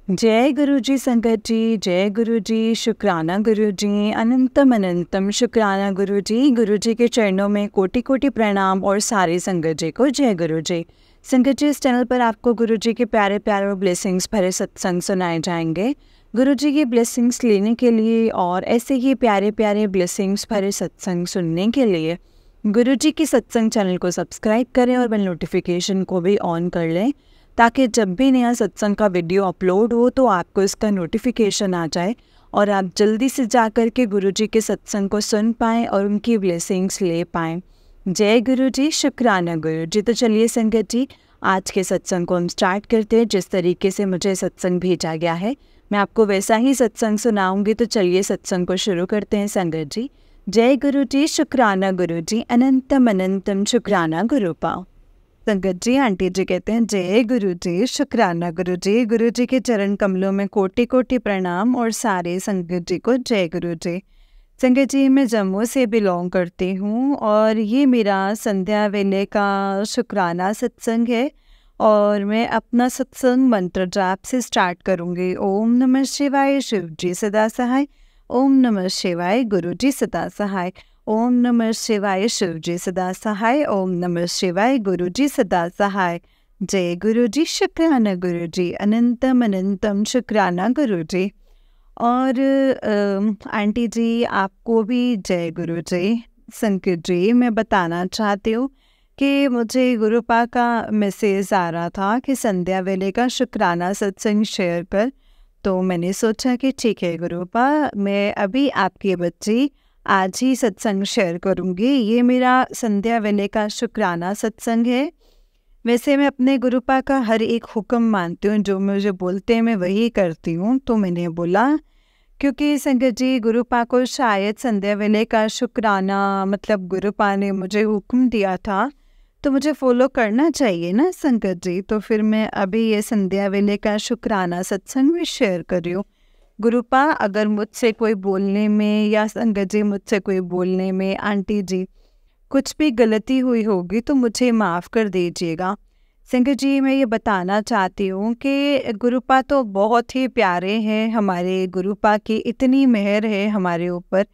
जय गुरु जी संगत जी, जय गुरु जी, शुक्राना गुरु जी, अनंतम अनंतम शुक्राना गुरु जी के चरणों में कोटि कोटि प्रणाम और सारी संगत जी को जय गुरु जी। संगत जी, इस चैनल पर आपको गुरु जी के प्यारे प्यारे ब्लेसिंग्स भरे सत्संग सुनाए जाएंगे। गुरु जी की ब्लेसिंग्स लेने के लिए और ऐसे ही प्यारे प्यारे ब्लेसिंग्स भरे सत्संग सुनने के लिए गुरु जी की सत्संग चैनल को सब्सक्राइब करें और बेल नोटिफिकेशन को भी ऑन कर लें, ताकि जब भी नया सत्संग का वीडियो अपलोड हो तो आपको इसका नोटिफिकेशन आ जाए और आप जल्दी से जा कर के गुरु जी के सत्संग को सुन पाएँ और उनकी ब्लेसिंग्स ले पाएँ। जय गुरु जी, शुक्राना गुरु जी। तो चलिए संगत जी, आज के सत्संग को हम स्टार्ट करते हैं। जिस तरीके से मुझे सत्संग भेजा गया है मैं आपको वैसा ही सत्संग सुनाऊंगी। तो चलिए सत्संग को शुरू करते हैं संगत जी। जय गुरु जी, शुक्राना गुरु जी, अनंतम अनंतम शुक्राना गुरु पाओ। संगत जी, आंटी जी कहते हैं जय गुरु जी, शुक्राना गुरु जी। गुरु जी के चरण कमलों में कोटि कोटि प्रणाम और सारे संगत जी को जय गुरु जी। संगत जी, मैं जम्मू से बिलोंग करती हूँ और ये मेरा संध्या वेले का शुक्राना सत्संग है और मैं अपना सत्संग मंत्र जाप से स्टार्ट करूँगी। ओम नमः शिवाय, शिव जी सदा सहाय। ओम नमः शिवाय, गुरु जी सदा सहाय। ओम नमः शिवाय, शिव जी सदा सहाय। ओम नमः शिवाय, गुरु जी सदा सहाय। जय गुरु जी, शुक्राना गुरु जी, अनंतम अनंतम शुक्राना गुरु जी। और आंटी जी, आपको भी जय गुरु जी। संगत जी, मैं बताना चाहती हूँ कि मुझे गुरुपा का मैसेज आ रहा था कि संध्या वेले का शुक्राना सत्संग शेयर कर, तो मैंने सोचा कि ठीक है गुरुपा, मैं अभी आपकी बच्ची आज ही सत्संग शेयर करूँगी। ये मेरा संध्या वेले का शुक्राना सत्संग है। वैसे मैं अपने गुरुपा का हर एक हुक्म मानती हूँ, जो मुझे बोलते हैं मैं वही करती हूँ। तो मैंने बोला, क्योंकि संगत जी गुरुपा को शायद संध्या वेले का शुक्राना मतलब गुरुपा ने मुझे हुक्म दिया था तो मुझे फॉलो करना चाहिए ना संगत जी। तो फिर मैं अभी ये संध्या वेले का शुक्राना सत्संग में शेयर कर रही हूँ। गुरुपा, अगर मुझसे कोई बोलने में या संगत जी मुझसे कोई बोलने में, आंटी जी, कुछ भी गलती हुई होगी तो मुझे माफ़ कर दीजिएगा। संगत जी, मैं ये बताना चाहती हूँ कि गुरुपा तो बहुत ही प्यारे हैं। हमारे गुरुपा की इतनी मेहर है हमारे ऊपर,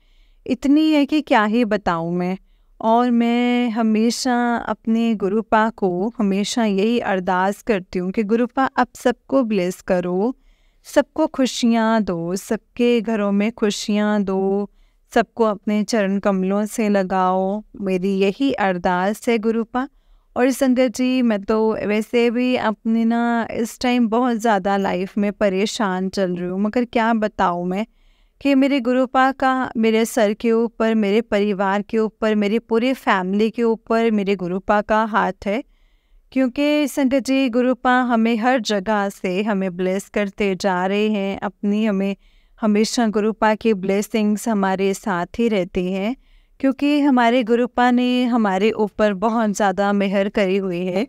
इतनी है कि क्या ही बताऊँ मैं। और मैं हमेशा अपने गुरुपा को हमेशा यही अरदास करती हूँ कि गुरुपा आप सबको ब्लेस करो, सबको खुशियाँ दो, सबके घरों में खुशियाँ दो, सबको अपने चरण कमलों से लगाओ। मेरी यही अरदास है गुरुपा। और संगत जी, मैं तो वैसे भी अपने ना इस टाइम बहुत ज़्यादा लाइफ में परेशान चल रही हूँ, मगर क्या बताऊँ मैं कि मेरे गुरुपा का मेरे सर के ऊपर, मेरे परिवार के ऊपर, मेरी पूरी फैमिली के ऊपर मेरे गुरुपा का हाथ है। क्योंकि संगत जी गुरुपा हमें हर जगह से हमें ब्लेस करते जा रहे हैं अपनी, हमें हमेशा गुरुपा की ब्लेसिंग्स हमारे साथ ही रहती हैं, क्योंकि हमारे गुरुपा ने हमारे ऊपर बहुत ज़्यादा मेहर करी हुई है।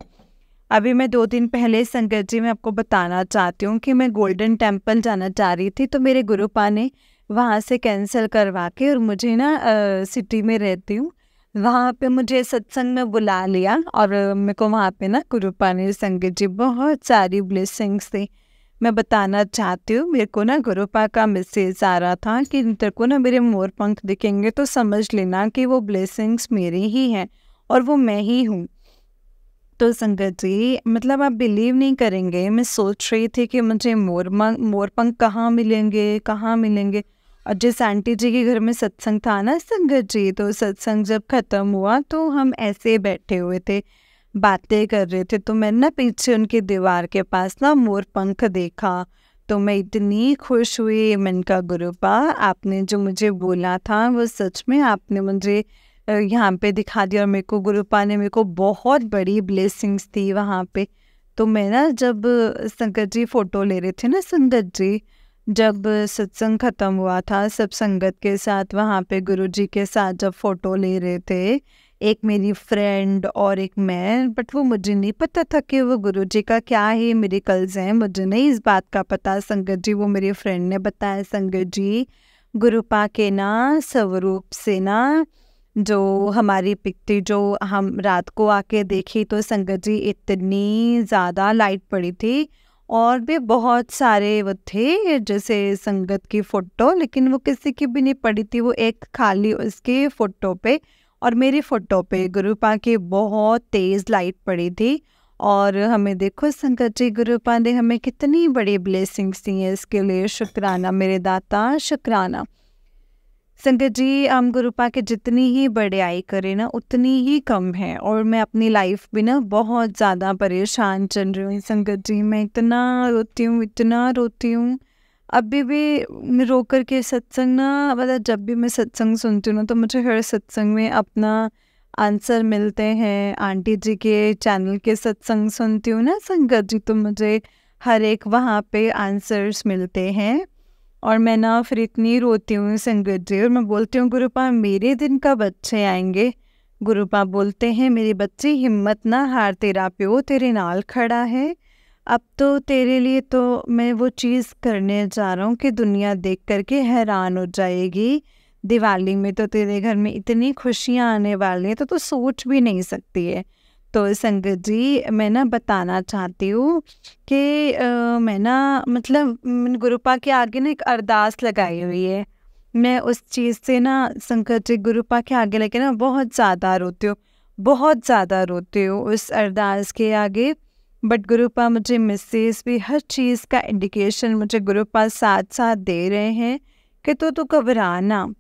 अभी मैं 2 दिन पहले संगत जी मैं आपको बताना चाहती हूँ कि मैं गोल्डन टेम्पल जाना चाह रही थी, तो मेरे गुरुपा ने वहाँ से कैंसिल करवा के, और मुझे ना सिटी में रहती हूँ, वहाँ पे मुझे सत्संग में बुला लिया और मेरे को वहाँ पे ना गुरुपा ने संगत जी बहुत सारी ब्लेसिंग्स दी। मैं बताना चाहती हूँ, मेरे को ना गुरुपा का मैसेज आ रहा था कि तेरे को ना मेरे मोर पंख दिखेंगे तो समझ लेना कि वो ब्लेसिंग्स मेरी ही हैं और वो मैं ही हूँ। तो संगत जी, मतलब आप बिलीव नहीं करेंगे, मैं सोच रही थी कि मुझे मोर पंख कहाँ मिलेंगे, कहाँ मिलेंगे। और जिस आंटी जी के घर में सत्संग था ना संगत जी, तो सत्संग जब ख़त्म हुआ तो हम ऐसे बैठे हुए थे, बातें कर रहे थे, तो मैंने ना पीछे उनकी दीवार के पास ना मोर पंख देखा, तो मैं इतनी खुश हुई। मैंने कहा गुरुपा, आपने जो मुझे बोला था वो सच में आपने मुझे यहाँ पे दिखा दिया। और मेरे को गुरुपा ने मेरे को बहुत बड़ी ब्लेसिंग्स दी वहाँ पे। तो मैं ना जब संगत जी फ़ोटो ले रहे थे ना संगत जी, जब सत्संग ख़त्म हुआ था सब संगत के साथ वहाँ पे गुरु जी के साथ जब फ़ोटो ले रहे थे, एक मेरी फ्रेंड और एक मैं, बट वो मुझे नहीं पता था कि वो गुरु जी का क्या ही मिरेकल्स हैं, मुझे नहीं इस बात का पता संगत जी। वो मेरी फ्रेंड ने बताया संगत जी, गुरुपा के ना स्वरूप से ना जो हमारी पिक थी, जो हम रात को आके देखी, तो संगत जी इतनी ज़्यादा लाइट पड़ी थी और भी बहुत सारे वो थे जैसे संगत की फ़ोटो, लेकिन वो किसी की भी नहीं पड़ी थी, वो एक खाली उसके फ़ोटो पे और मेरी फ़ोटो पे गुरुपा की बहुत तेज़ लाइट पड़ी थी। और हमें देखो संगत जी, गुरुपा ने हमें कितनी बड़ी ब्लेसिंग्स दी हैं, इसके लिए शुक्राना मेरे दाता, शुक्राना। संगत जी, हम गुरुपा के जितनी ही बड़ाई करें ना उतनी ही कम है। और मैं अपनी लाइफ में ना बहुत ज़्यादा परेशान चल रही हूँ संगत जी। मैं इतना रोती हूँ, इतना रोती हूँ। अभी भी मैं रो कर के सत्संग ना, मतलब जब भी मैं सत्संग सुनती हूँ ना तो मुझे हर सत्संग में अपना आंसर मिलते हैं। आंटी जी के चैनल के सत्संग सुनती हूँ ना संगत जी, तो मुझे हर एक वहाँ पे आंसर्स मिलते हैं। और मैं ना फिर इतनी रोती हूँ संगत जी, और मैं बोलती हूँ गुरुपा मेरे दिन कब अच्छे आएंगे। गुरुपा बोलते हैं मेरी बच्ची हिम्मत ना हार, तेरा प्यो तेरे नाल खड़ा है। अब तो तेरे लिए तो मैं वो चीज़ करने जा रहा हूँ कि दुनिया देख करके हैरान हो जाएगी। दिवाली में तो तेरे घर में इतनी खुशियाँ आने वाली हैं तो तू सोच भी नहीं सकती है। तो संगत जी, मैं ना बताना चाहती हूँ कि मैं ना मतलब गुरुपा के आगे ना एक अरदास लगाई हुई है। मैं उस चीज़ से ना संगत जी गुरुपा के आगे लेके ना बहुत ज़्यादा रोती हूँ, बहुत ज़्यादा रोती हूँ उस अरदास के आगे। बट गुरुपा मुझे मैसेज भी, हर चीज़ का इंडिकेशन मुझे गुरुपा साथ साथ दे रहे हैं कि तू घबराना।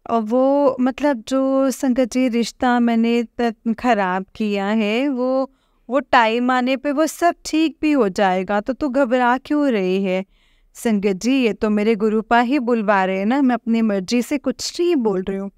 और वो मतलब जो संगत जी रिश्ता मैंने ख़राब किया है, वो टाइम आने पे वो सब ठीक भी हो जाएगा, तो तू घबरा क्यों रही है। संगत जी, ये तो मेरे गुरुपा ही बुलवा रहे हैं ना, मैं अपनी मर्जी से कुछ नहीं बोल रही हूँ।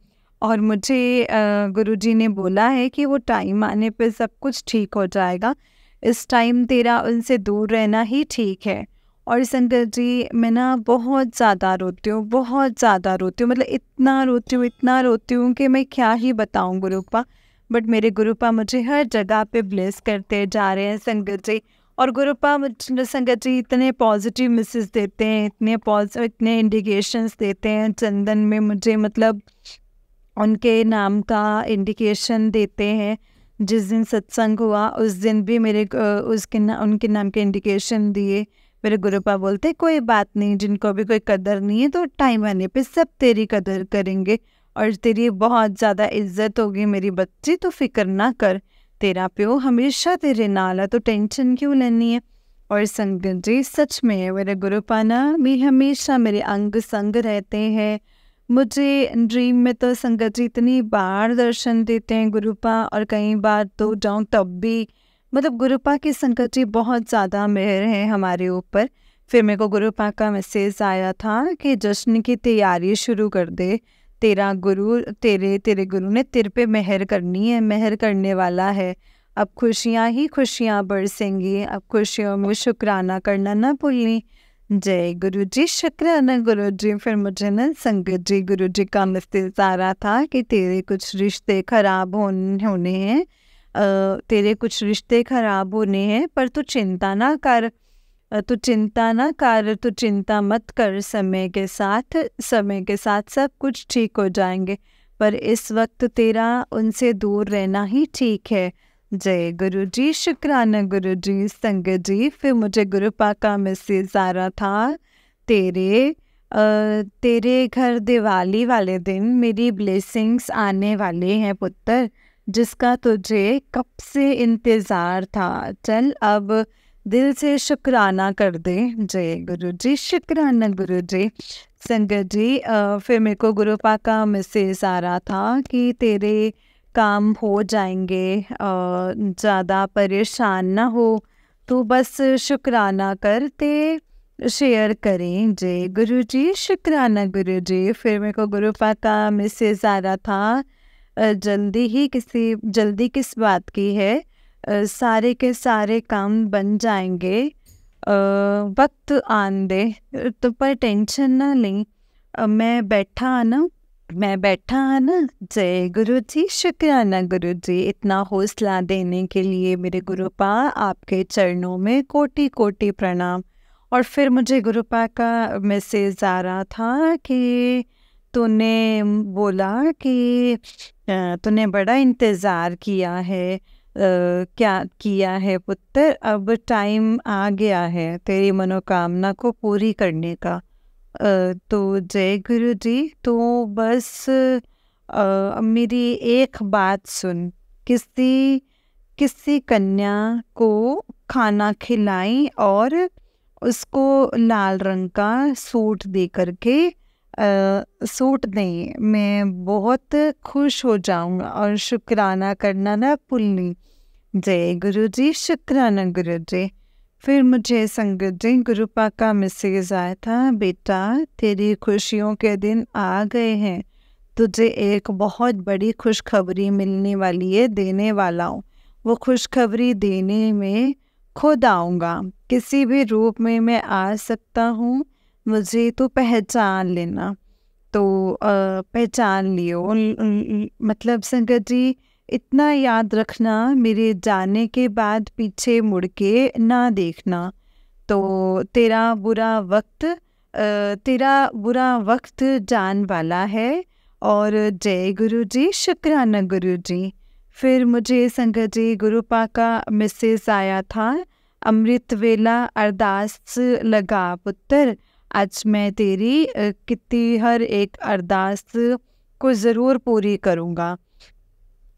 और मुझे गुरुजी ने बोला है कि वो टाइम आने पे सब कुछ ठीक हो जाएगा, इस टाइम तेरा उनसे दूर रहना ही ठीक है। और संगत जी, मैं ना बहुत ज़्यादा रोती हूँ, बहुत ज़्यादा रोती हूँ, मतलब इतना रोती हूँ, इतना रोती हूँ कि मैं क्या ही बताऊँ गुरुपा। बट मेरे गुरुपा मुझे हर जगह पे ब्लेस करते जा रहे हैं संगत जी। और गुरुपा मुझे संगत जी इतने पॉजिटिव मैसेज देते हैं, इतने इंडिकेशंस देते हैं चंदन में मुझे, मतलब उनके नाम का इंडिकेशन देते हैं। जिस दिन सत्संग हुआ उस दिन भी उनके नाम के इंडिकेशन दिए। मेरे गुरुपा बोलते कोई बात नहीं, जिनको भी कोई कदर नहीं है तो टाइम आने पे सब तेरी कदर करेंगे और तेरी बहुत ज़्यादा इज्जत होगी मेरी बच्ची, तो फिक्र ना कर, तेरा प्यो हमेशा तेरे नाल है, तो टेंशन क्यों लेनी है। और संगत जी, सच में मेरे गुरुपा ना भी हमेशा मेरे अंग संग रहते हैं। मुझे ड्रीम में तो संगत जी इतनी बार दर्शन देते हैं गुरुपा, और कई बार तो जाऊँ तब भी, मतलब गुरुपा की संगत जी बहुत ज़्यादा मेहर है हमारे ऊपर। फिर मेरे को गुरुपा का मैसेज आया था कि जश्न की तैयारी शुरू कर दे, तेरे गुरु ने तेरे पे मेहर करनी है, मेहर करने वाला है। अब खुशियाँ ही खुशियाँ बरसेंगी, अब खुशियों में शुक्राना करना ना भूलनी। जय गुरु जी, शुक्राना गुरु जी। फिर मुझे ना संगत जी गुरु जी का मैसेज आ रहा था कि तेरे कुछ रिश्ते खराब होने हैं, तेरे कुछ रिश्ते खराब होने हैं, पर तू चिंता ना कर, तू चिंता ना कर, तू चिंता मत कर, समय के साथ सब कुछ ठीक हो जाएंगे, पर इस वक्त तेरा उनसे दूर रहना ही ठीक है। जय गुरु जी, शुक्राना गुरु जी। संगत जी, फिर मुझे गुरुपा का मैसेज आ रहा था, तेरे घर दिवाली वाले दिन मेरी ब्लेसिंग्स आने वाले हैं पुत्र, जिसका तुझे कब से इंतज़ार था, चल अब दिल से शुक्राना कर दे। जय गुरु जी, शुक्राना गुरु जी। संगत जी, फिर मेरे को गुरुपा का मैसेज आ रहा था कि तेरे काम हो जाएंगे, ज़्यादा परेशान ना हो, तू बस शुक्राना करते शेयर करें। जय गुरु जी, शुक्राना गुरु जी। फिर मेरे को गुरुपा का मैसेज आ रहा था, जल्दी किस बात की है, सारे के सारे काम बन जाएंगे, वक्त आन दे, तो पर टेंशन ना लें, मैं बैठा है ना। जय गुरु जी, शुक्राना गुरु जी। इतना हौसला देने के लिए मेरे गुरुपा आपके चरणों में कोटि कोटि प्रणाम। और फिर मुझे गुरुपा का मैसेज आ रहा था कि तूने बोला कि तूने बड़ा इंतज़ार किया है, क्या किया है पुत्र, अब टाइम आ गया है तेरी मनोकामना को पूरी करने का। तो जय गुरु जी, तो बस मेरी एक बात सुन। किसी किसी कन्या को खाना खिलाई और उसको लाल रंग का सूट दे करके, सूट नहीं, मैं बहुत खुश हो जाऊंगा और शुक्राना करना ना भूलनी। जय गुरु जी, शुक्राना गुरु जी। फिर मुझे संगत जी गुरुपा का मैसेज आया था, बेटा तेरी खुशियों के दिन आ गए हैं, तुझे एक बहुत बड़ी खुशखबरी मिलने वाली है, देने वाला हूँ। वो खुशखबरी देने में खुद आऊँगा, किसी भी रूप में मैं आ सकता हूँ, मुझे तो पहचान लेना। तो पहचान लियो, मतलब संगत जी इतना याद रखना, मेरे जाने के बाद पीछे मुड़ के ना देखना। तो तेरा बुरा वक्त जान वाला है। और जय गुरु जी, शुक्राना गुरु जी। फिर मुझे संगत जी गुरुपा का मैसेज आया था, अमृत वेला अरदास लगा पुत्र, आज मैं तेरी कितनी हर एक अरदास को ज़रूर पूरी करूँगा,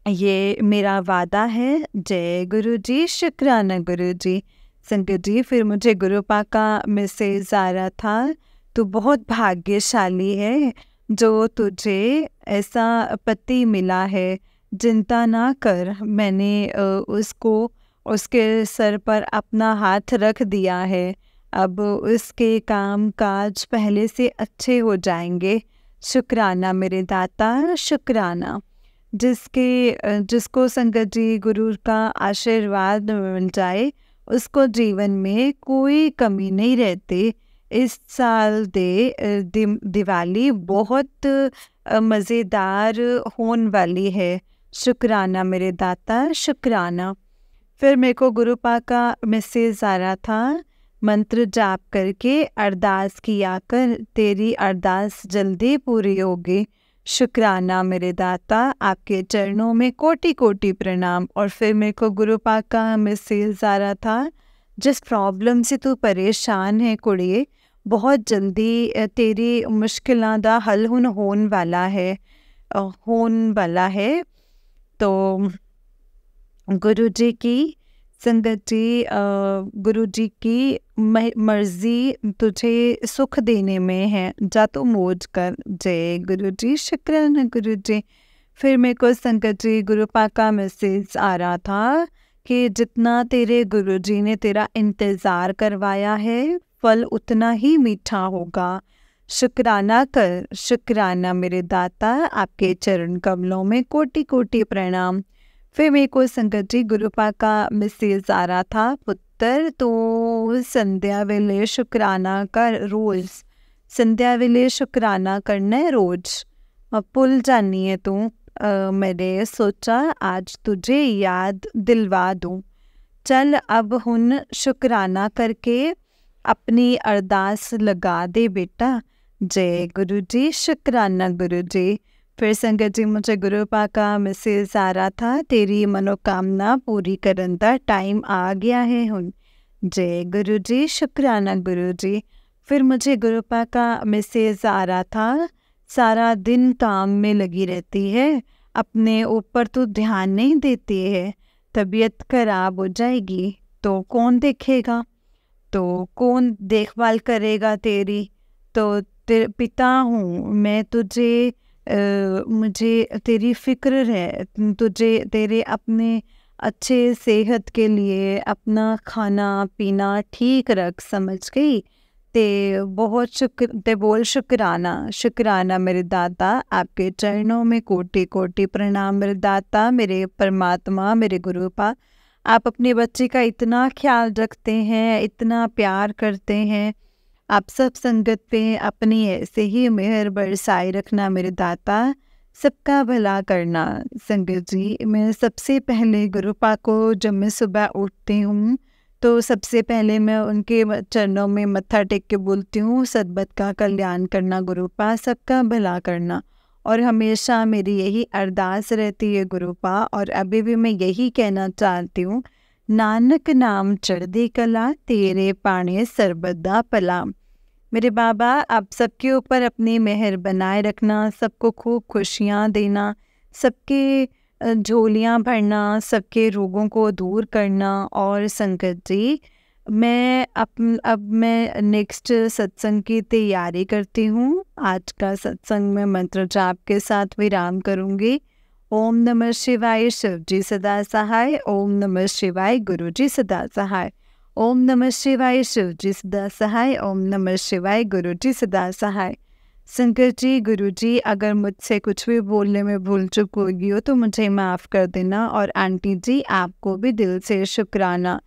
ये मेरा वादा है। जय गुरु जी, शुक्राना गुरु जी। संगत जी फिर मुझे गुरुपा का मैसेज आ रहा था, तू बहुत भाग्यशाली है जो तुझे ऐसा पति मिला है, चिंता ना कर, मैंने उसके सर पर अपना हाथ रख दिया है, अब उसके काम काज पहले से अच्छे हो जाएंगे। शुक्राना मेरे दाता, शुक्राना। जिसको संगत जी गुरु का आशीर्वाद मिल जाए, उसको जीवन में कोई कमी नहीं रहती। इस साल दिवाली बहुत मज़ेदार होने वाली है। शुक्राना मेरे दाता, शुक्राना। फिर मेरे को गुरुपा का मैसेज आ रहा था, मंत्र जाप करके अरदास किया कर, तेरी अरदास जल्दी पूरी होगी। शुक्राना मेरे दाता, आपके चरणों में कोटि कोटि प्रणाम। और फिर मेरे को गुरुपा का मैसेज आ रहा था, जिस प्रॉब्लम से तू परेशान है कुड़िए, बहुत जल्दी तेरी मुश्किलों का हल होने वाला है। तो गुरु जी की संगत जी, गुरु जी की मर्जी तुझे सुख देने में है, जा तो मौज कर। जय गुरु जी, शुक्राना गुरु जी। फिर मेरे को संगत जी गुरुपा का मैसेज आ रहा था कि जितना तेरे गुरु जी ने तेरा इंतज़ार करवाया है, फल उतना ही मीठा होगा। शुक्राना कर। शुक्राना मेरे दाता, आपके चरण कमलों में कोटि कोटि प्रणाम। फिर मेरे को संगत जी गुरुपा का मैसेज आ रहा था, पुत्र तो संध्या वेले शुक्राना कर रोज़, संध्या वेले शुक्राना करना है रोज़, भूल जानी है तू। मैंने सोचा आज तुझे याद दिलवा दूँ। चल अब हुन शुक्राना करके अपनी अरदास लगा दे बेटा। जय गुरु जी, शुक्राना गुरु जी। फिर संगत जी मुझे गुरुपा का मैसेज आ रहा था, तेरी मनोकामना पूरी करन दा टाइम आ गया है हुन। जय गुरु जी, शुक्राना गुरु जी। फिर मुझे गुरुपा का मैसेज आ रहा था, सारा दिन काम में लगी रहती है, अपने ऊपर तो ध्यान नहीं देती है, तबीयत खराब हो जाएगी तो कौन देखेगा, तो कौन देखभाल करेगा तेरी। तो तेरे पिता हूँ मैं, मुझे तेरी फिक्र है, तुझे तेरे अपने अच्छे सेहत के लिए अपना खाना पीना ठीक रख, समझ गई। ते बोल शुक्राना। शुक्राना मेरे दाता, आपके चरणों में कोटि कोटि प्रणाम मेरे दाता, मेरे परमात्मा, मेरे गुरुपा। आप अपने बच्चे का इतना ख्याल रखते हैं, इतना प्यार करते हैं, आप सब संगत पे अपनी ऐसे ही मेहर बरसाए रखना मेरे दाता, सबका भला करना। संगत जी मैं सबसे पहले गुरुपा को, जब मैं सुबह उठती हूँ तो सबसे पहले मैं उनके चरणों में मत्था टेक के बोलती हूँ, सद्बत का कल्याण करना गुरुपा, सबका भला करना। और हमेशा मेरी यही अरदास रहती है गुरुपा, और अभी भी मैं यही कहना चाहती हूँ, नानक नाम चढ़दी कला, तेरे पाने सर्बदा पला। मेरे बाबा, आप सबके ऊपर अपनी मेहर बनाए रखना, सबको खूब खुशियाँ देना, सबके झोलियाँ भरना, सबके रोगों को दूर करना। और संगत जी, अब मैं नेक्स्ट सत्संग की तैयारी करती हूँ। आज का सत्संग मैं मंत्र जाप के साथ विराम करूँगी। ओम नमः शिवाय, शिव जी सदा सहाय। ओम नमः शिवाय, गुरु जी सदा सहाय। ओम नमः शिवाय, शिव जी सदा सहाय। ओम नमः शिवाय, गुरु जी सदा सहाय। संगत जी, गुरु जी, अगर मुझसे कुछ भी बोलने में भूल चूक होगी हो तो मुझे माफ़ कर देना। और आंटी जी, आपको भी दिल से शुक्राना।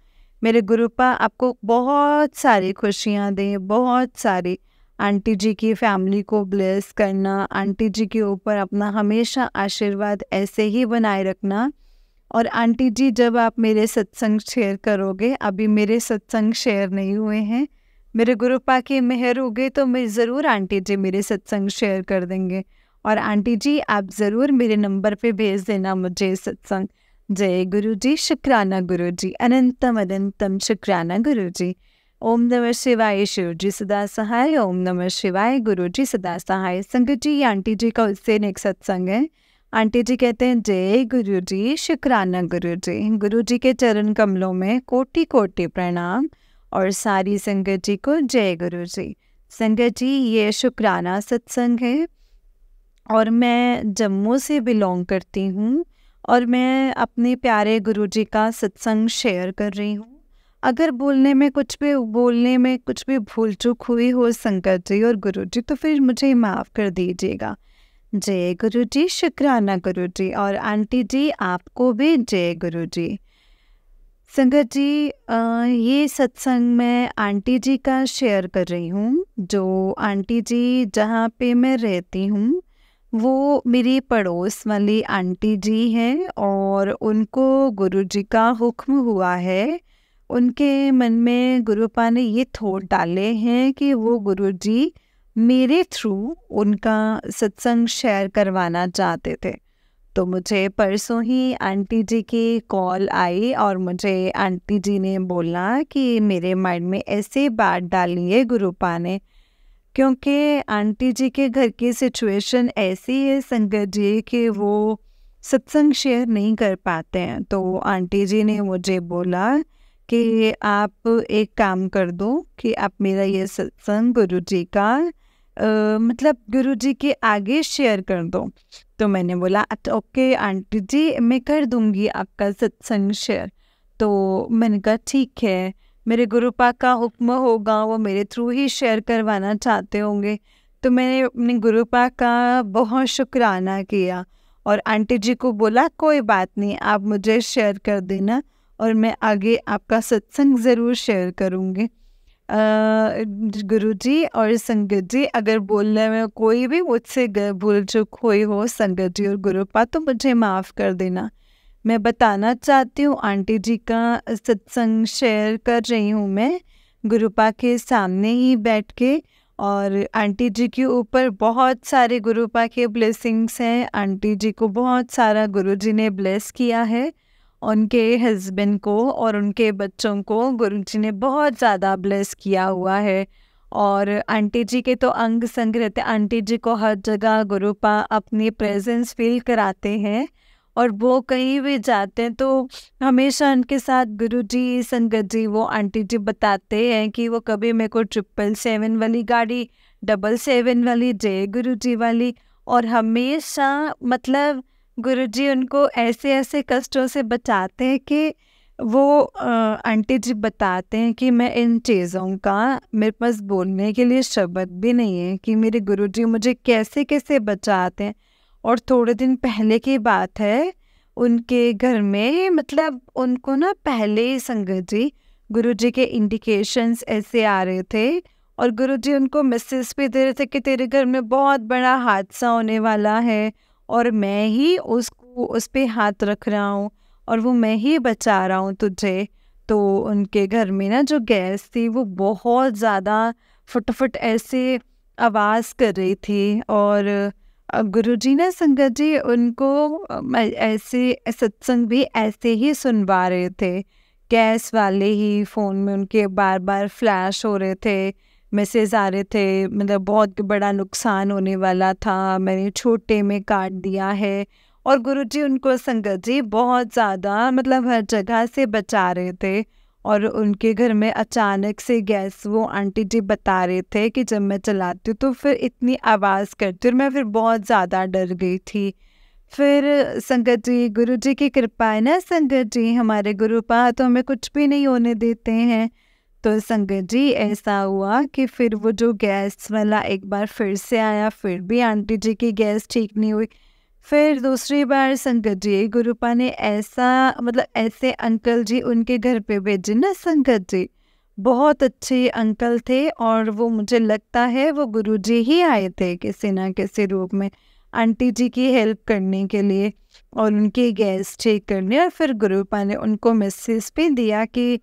मेरे गुरुपा आपको बहुत सारी खुशियाँ दें, बहुत सारी। आंटी जी की फैमिली को ब्लेस करना, आंटी जी के ऊपर अपना हमेशा आशीर्वाद ऐसे ही बनाए रखना। और आंटी जी, जब आप मेरे सत्संग शेयर करोगे, अभी मेरे सत्संग शेयर नहीं हुए हैं, मेरे गुरुपा की मेहर हो गई तो मैं ज़रूर आंटी जी मेरे सत्संग शेयर कर देंगे। और आंटी जी, आप ज़रूर मेरे नंबर पे भेज देना मुझे सत्संग। जय गुरु जी, शुक्राना गुरु जी, अनंतम अनंतम शुक्राना गुरु जी। ओम नमः शिवाय, शिव जी सदा सहाय। ओम नमः शिवाय, गुरु जी सदा सहाय। संगत जी, आंटी जी का उससे नेक्स्ट सत्संग है। आंटी जी कहते हैं, जय गुरु जी, शुक्राना गुरु जी। गुरु जी के चरण कमलों में कोटि कोटि प्रणाम, और सारी संगत जी को जय गुरु जी। संगत जी, ये शुक्राना सत्संग है और मैं जम्मू से बिलोंग करती हूँ, और मैं अपने प्यारे गुरु जी का सत्संग शेयर कर रही हूँ। अगर बोलने में कुछ भी भूल चूक हुई हो संगत जी और गुरु जी, तो फिर मुझे माफ़ कर दीजिएगा। जय गुरु जी, शुक्राना गुरु जी। और आंटी जी, आपको भी जय गुरु जी। संगत जी, ये सत्संग मैं आंटी जी का शेयर कर रही हूँ। जो आंटी जी जहाँ पे मैं रहती हूँ, वो मेरी पड़ोस वाली आंटी जी हैं, और उनको गुरु जी का हुक्म हुआ है। उनके मन में गुरुपा ने ये थॉट डाले हैं कि वो गुरु जी मेरे थ्रू उनका सत्संग शेयर करवाना चाहते थे। तो मुझे परसों ही आंटी जी की कॉल आई, और मुझे आंटी जी ने बोला कि मेरे माइंड में ऐसे बात डाली है गुरुपा ने, क्योंकि आंटी जी के घर की सिचुएशन ऐसी है संगत जी कि वो सत्संग शेयर नहीं कर पाते हैं। तो आंटी जी ने मुझे बोला कि आप एक काम कर दो कि आप मेरा ये सत्संग गुरु जी का मतलब गुरु जी के आगे शेयर कर दो। तो मैंने बोला ओके आंटी जी, मैं कर दूंगी आपका सत्संग शेयर। तो मैंने कहा ठीक है, मेरे गुरुपा का हुक्म होगा, वो मेरे थ्रू ही शेयर करवाना चाहते होंगे। तो मैंने अपने गुरुपा का बहुत शुक्राना किया, और आंटी जी को बोला कोई बात नहीं, आप मुझे शेयर कर देना, और मैं आगे आपका सत्संग ज़रूर शेयर करूँगी। गुरु जी और संगत जी, अगर बोलने में कोई भी मुझसे भूल चूक हुई हो संगत जी और गुरुपा, तो मुझे माफ़ कर देना। मैं बताना चाहती हूँ, आंटी जी का सत्संग शेयर कर रही हूँ मैं गुरुपा के सामने ही बैठ के, और आंटी जी के ऊपर बहुत सारे गुरुपा के ब्लेसिंग्स हैं। आंटी जी को बहुत सारा गुरु जी ने ब्लेस किया है, उनके हस्बैंड को और उनके बच्चों को गुरुजी ने बहुत ज़्यादा ब्लेस किया हुआ है। और आंटी जी के तो अंग संग रहते, आंटी जी को हर जगह गुरुपा अपनी प्रेजेंस फील कराते हैं, और वो कहीं भी जाते हैं तो हमेशा उनके साथ गुरुजी संगत जी, वो आंटी जी बताते हैं कि वो कभी मेरे को 777 वाली गाड़ी, 777 वाली, जय गुरुजी वाली, और हमेशा मतलब गुरुजी उनको ऐसे ऐसे कष्टों से बचाते हैं कि वो आंटी जी बताते हैं कि मैं इन चीज़ों का मेरे पास बोलने के लिए शब्द भी नहीं है कि मेरे गुरुजी मुझे कैसे कैसे बचाते हैं। और थोड़े दिन पहले की बात है, उनके घर में मतलब उनको ना पहले ही संगत जी गुरुजी के इंडिकेशंस ऐसे आ रहे थे, और गुरुजी उनको मैसेज भी दे रहे थे कि तेरे घर में बहुत बड़ा हादसा होने वाला है, और मैं ही उस पे हाथ रख रहा हूँ, और वो मैं ही बचा रहा हूँ तुझे। तो उनके घर में ना जो गैस थी वो बहुत ज़्यादा फटाफट ऐसे आवाज़ कर रही थी, और गुरुजी ना संगत जी उनको मैं ऐसे सत्संग भी ऐसे ही सुनवा रहे थे, गैस वाले ही फ़ोन में उनके बार बार फ्लैश हो रहे थे, मैसेज आ रहे थे, मतलब बहुत बड़ा नुकसान होने वाला था, मैंने छोटे में काट दिया है। और गुरुजी उनको संगत जी बहुत ज़्यादा मतलब हर जगह से बचा रहे थे। और उनके घर में अचानक से गैस वो आंटी जी बता रहे थे कि जब मैं चलाती हूँ तो फिर इतनी आवाज़ करती और मैं फिर बहुत ज़्यादा डर गई थी। फिर संगत जी गुरुजी की कृपा है ना संगत जी, हमारे गुरुपा तो हमें कुछ भी नहीं होने देते हैं। तो संगत जी ऐसा हुआ कि फिर वो जो गैस वाला एक बार फिर से आया, फिर भी आंटी जी की गैस ठीक नहीं हुई। फिर दूसरी बार संगत जी गुरुपा ने ऐसा मतलब ऐसे अंकल जी उनके घर पे भेजे ना संगत जी, बहुत अच्छे अंकल थे और वो मुझे लगता है वो गुरुजी ही आए थे किसी ना किसी रूप में आंटी जी की हेल्प करने के लिए और उनकी गैस ठीक करने। और फिर गुरुपा ने उनको मैसेज भी दिया कि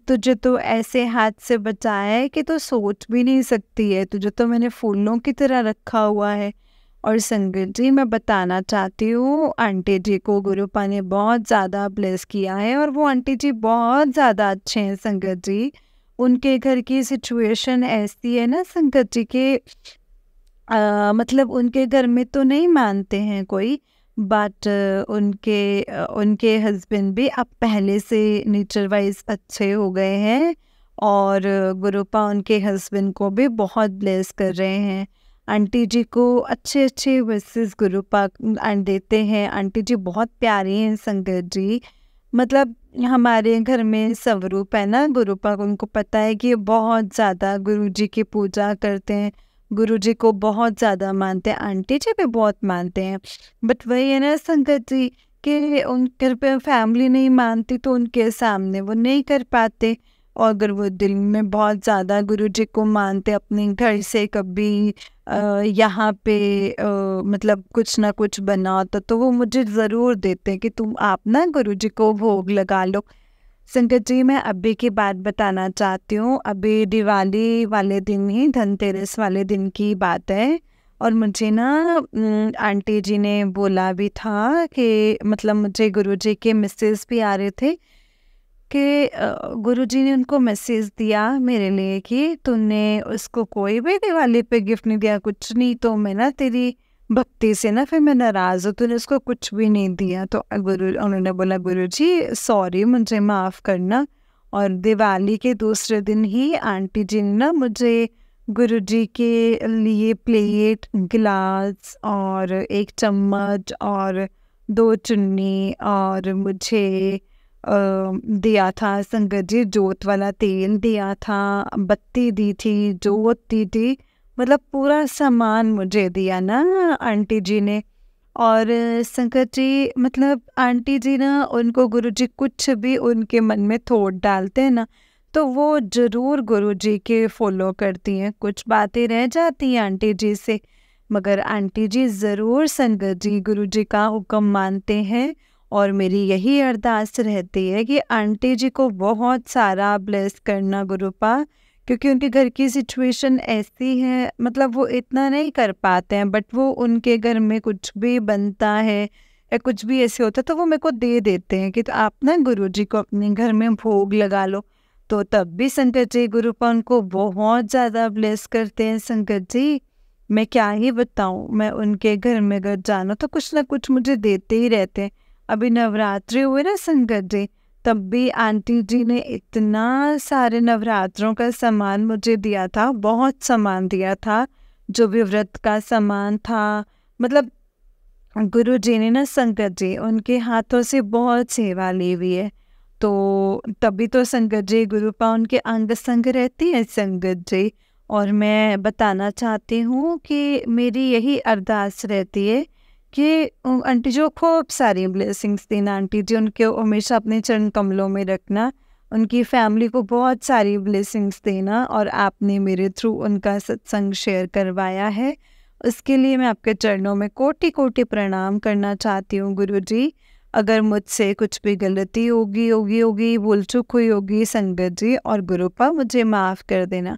तुझे तो ऐसे हाथ से बचाया है कि तो सोच भी नहीं सकती है, तुझे तो मैंने फूलों की तरह रखा हुआ है। और संगत जी मैं बताना चाहती हूँ आंटी जी को गुरुपा ने बहुत ज़्यादा ब्लेस किया है और वो आंटी जी बहुत ज़्यादा अच्छे हैं संगत जी। उनके घर की सिचुएशन ऐसी है ना संगत जी के मतलब उनके घर में तो नहीं मानते हैं कोई, बट उनके हस्बैंड भी अब पहले से नेचर वाइज अच्छे हो गए हैं और गुरुपा उनके हस्बैंड को भी बहुत ब्लेस कर रहे हैं। आंटी जी को अच्छे अच्छे विशेस गुरुपा देते हैं। आंटी जी बहुत प्यारी हैं संगत जी, मतलब हमारे घर में स्वरूप है ना गुरुपा को, उनको पता है कि ये बहुत ज़्यादा गुरुजी की पूजा करते हैं, गुरुजी को बहुत ज़्यादा मानते हैं, आंटी जी भी बहुत मानते हैं। बट वही है ना संगत जी कि उन घर पे फैमिली नहीं मानती तो उनके सामने वो नहीं कर पाते। और अगर वो दिल में बहुत ज़्यादा गुरुजी को मानते, अपने घर से कभी यहाँ पे मतलब कुछ ना कुछ बना तो वो मुझे ज़रूर देते हैं कि तुम आप ना गुरुजी को भोग लगा लो। संगत जी मैं अभी की बात बताना चाहती हूँ, अभी दिवाली वाले दिन ही धनतेरस वाले दिन की बात है और मुझे ना आंटी जी ने बोला भी था कि मतलब मुझे गुरुजी के मैसेज भी आ रहे थे कि गुरुजी ने उनको मैसेज दिया मेरे लिए कि तूने उसको कोई भी दिवाली पे गिफ्ट नहीं दिया, कुछ नहीं, तो मैं ना तेरी भक्ति से ना फिर मैं नाराज़ हूँ, तूने उसको कुछ भी नहीं दिया। तो उन्होंने बोला गुरुजी सॉरी मुझे माफ़ करना। और दिवाली के दूसरे दिन ही आंटी जी ने ना मुझे गुरुजी के लिए प्लेट, गिलास और एक चम्मच और 2 चुन्नी और मुझे दिया था संगत जी, जोत वाला तेल दिया था, बत्ती दी थी, जोत दी थी, मतलब पूरा सामान मुझे दिया ना आंटी जी ने। और संगत जी मतलब आंटी जी ना उनको गुरुजी कुछ भी उनके मन में थॉट डालते हैं ना तो वो ज़रूर गुरुजी के फॉलो करती हैं। कुछ बातें रह जाती हैं आंटी जी से, मगर आंटी जी ज़रूर संगत जी गुरुजी का हुक्म मानते हैं। और मेरी यही अरदास रहती है कि आंटी जी को बहुत सारा ब्लेस करना गुरुपा, क्योंकि उनके घर की सिचुएशन ऐसी है, मतलब वो इतना नहीं कर पाते हैं, बट वो उनके घर में कुछ भी बनता है या कुछ भी ऐसे होता है तो वो मेरे को दे देते हैं कि तो आप ना गुरुजी को अपने घर में भोग लगा लो। तो तब भी संगत जी गुरुपा उनको बहुत ज़्यादा ब्लेस करते हैं संगत जी। मैं क्या ही बताऊँ, मैं उनके घर में अगर जाना तो कुछ ना कुछ मुझे देते ही रहते हैं। अभी नवरात्रि हुए ना संगत जी, तब भी आंटी जी ने इतना सारे नवरात्रों का सामान मुझे दिया था, बहुत सामान दिया था, जो भी व्रत का सामान था। मतलब गुरु जी ने ना संगत जी उनके हाथों से बहुत सेवा ली हुई है, तो तभी तो संगत जी गुरुपा उनके अंग संग रहती है संगत जी। और मैं बताना चाहती हूँ कि मेरी यही अरदास रहती है कि आंटी जी को खूब सारी ब्लेसिंग्स देना, आंटी जी उनके हमेशा अपने चरण कमलों में रखना, उनकी फैमिली को बहुत सारी ब्लेसिंग्स देना। और आपने मेरे थ्रू उनका सत्संग शेयर करवाया है, उसके लिए मैं आपके चरणों में कोटि कोटि प्रणाम करना चाहती हूँ गुरु जी। अगर मुझसे कुछ भी गलती होगी भूल चूक हुई होगी संगत जी और गुरुपा मुझे माफ़ कर देना।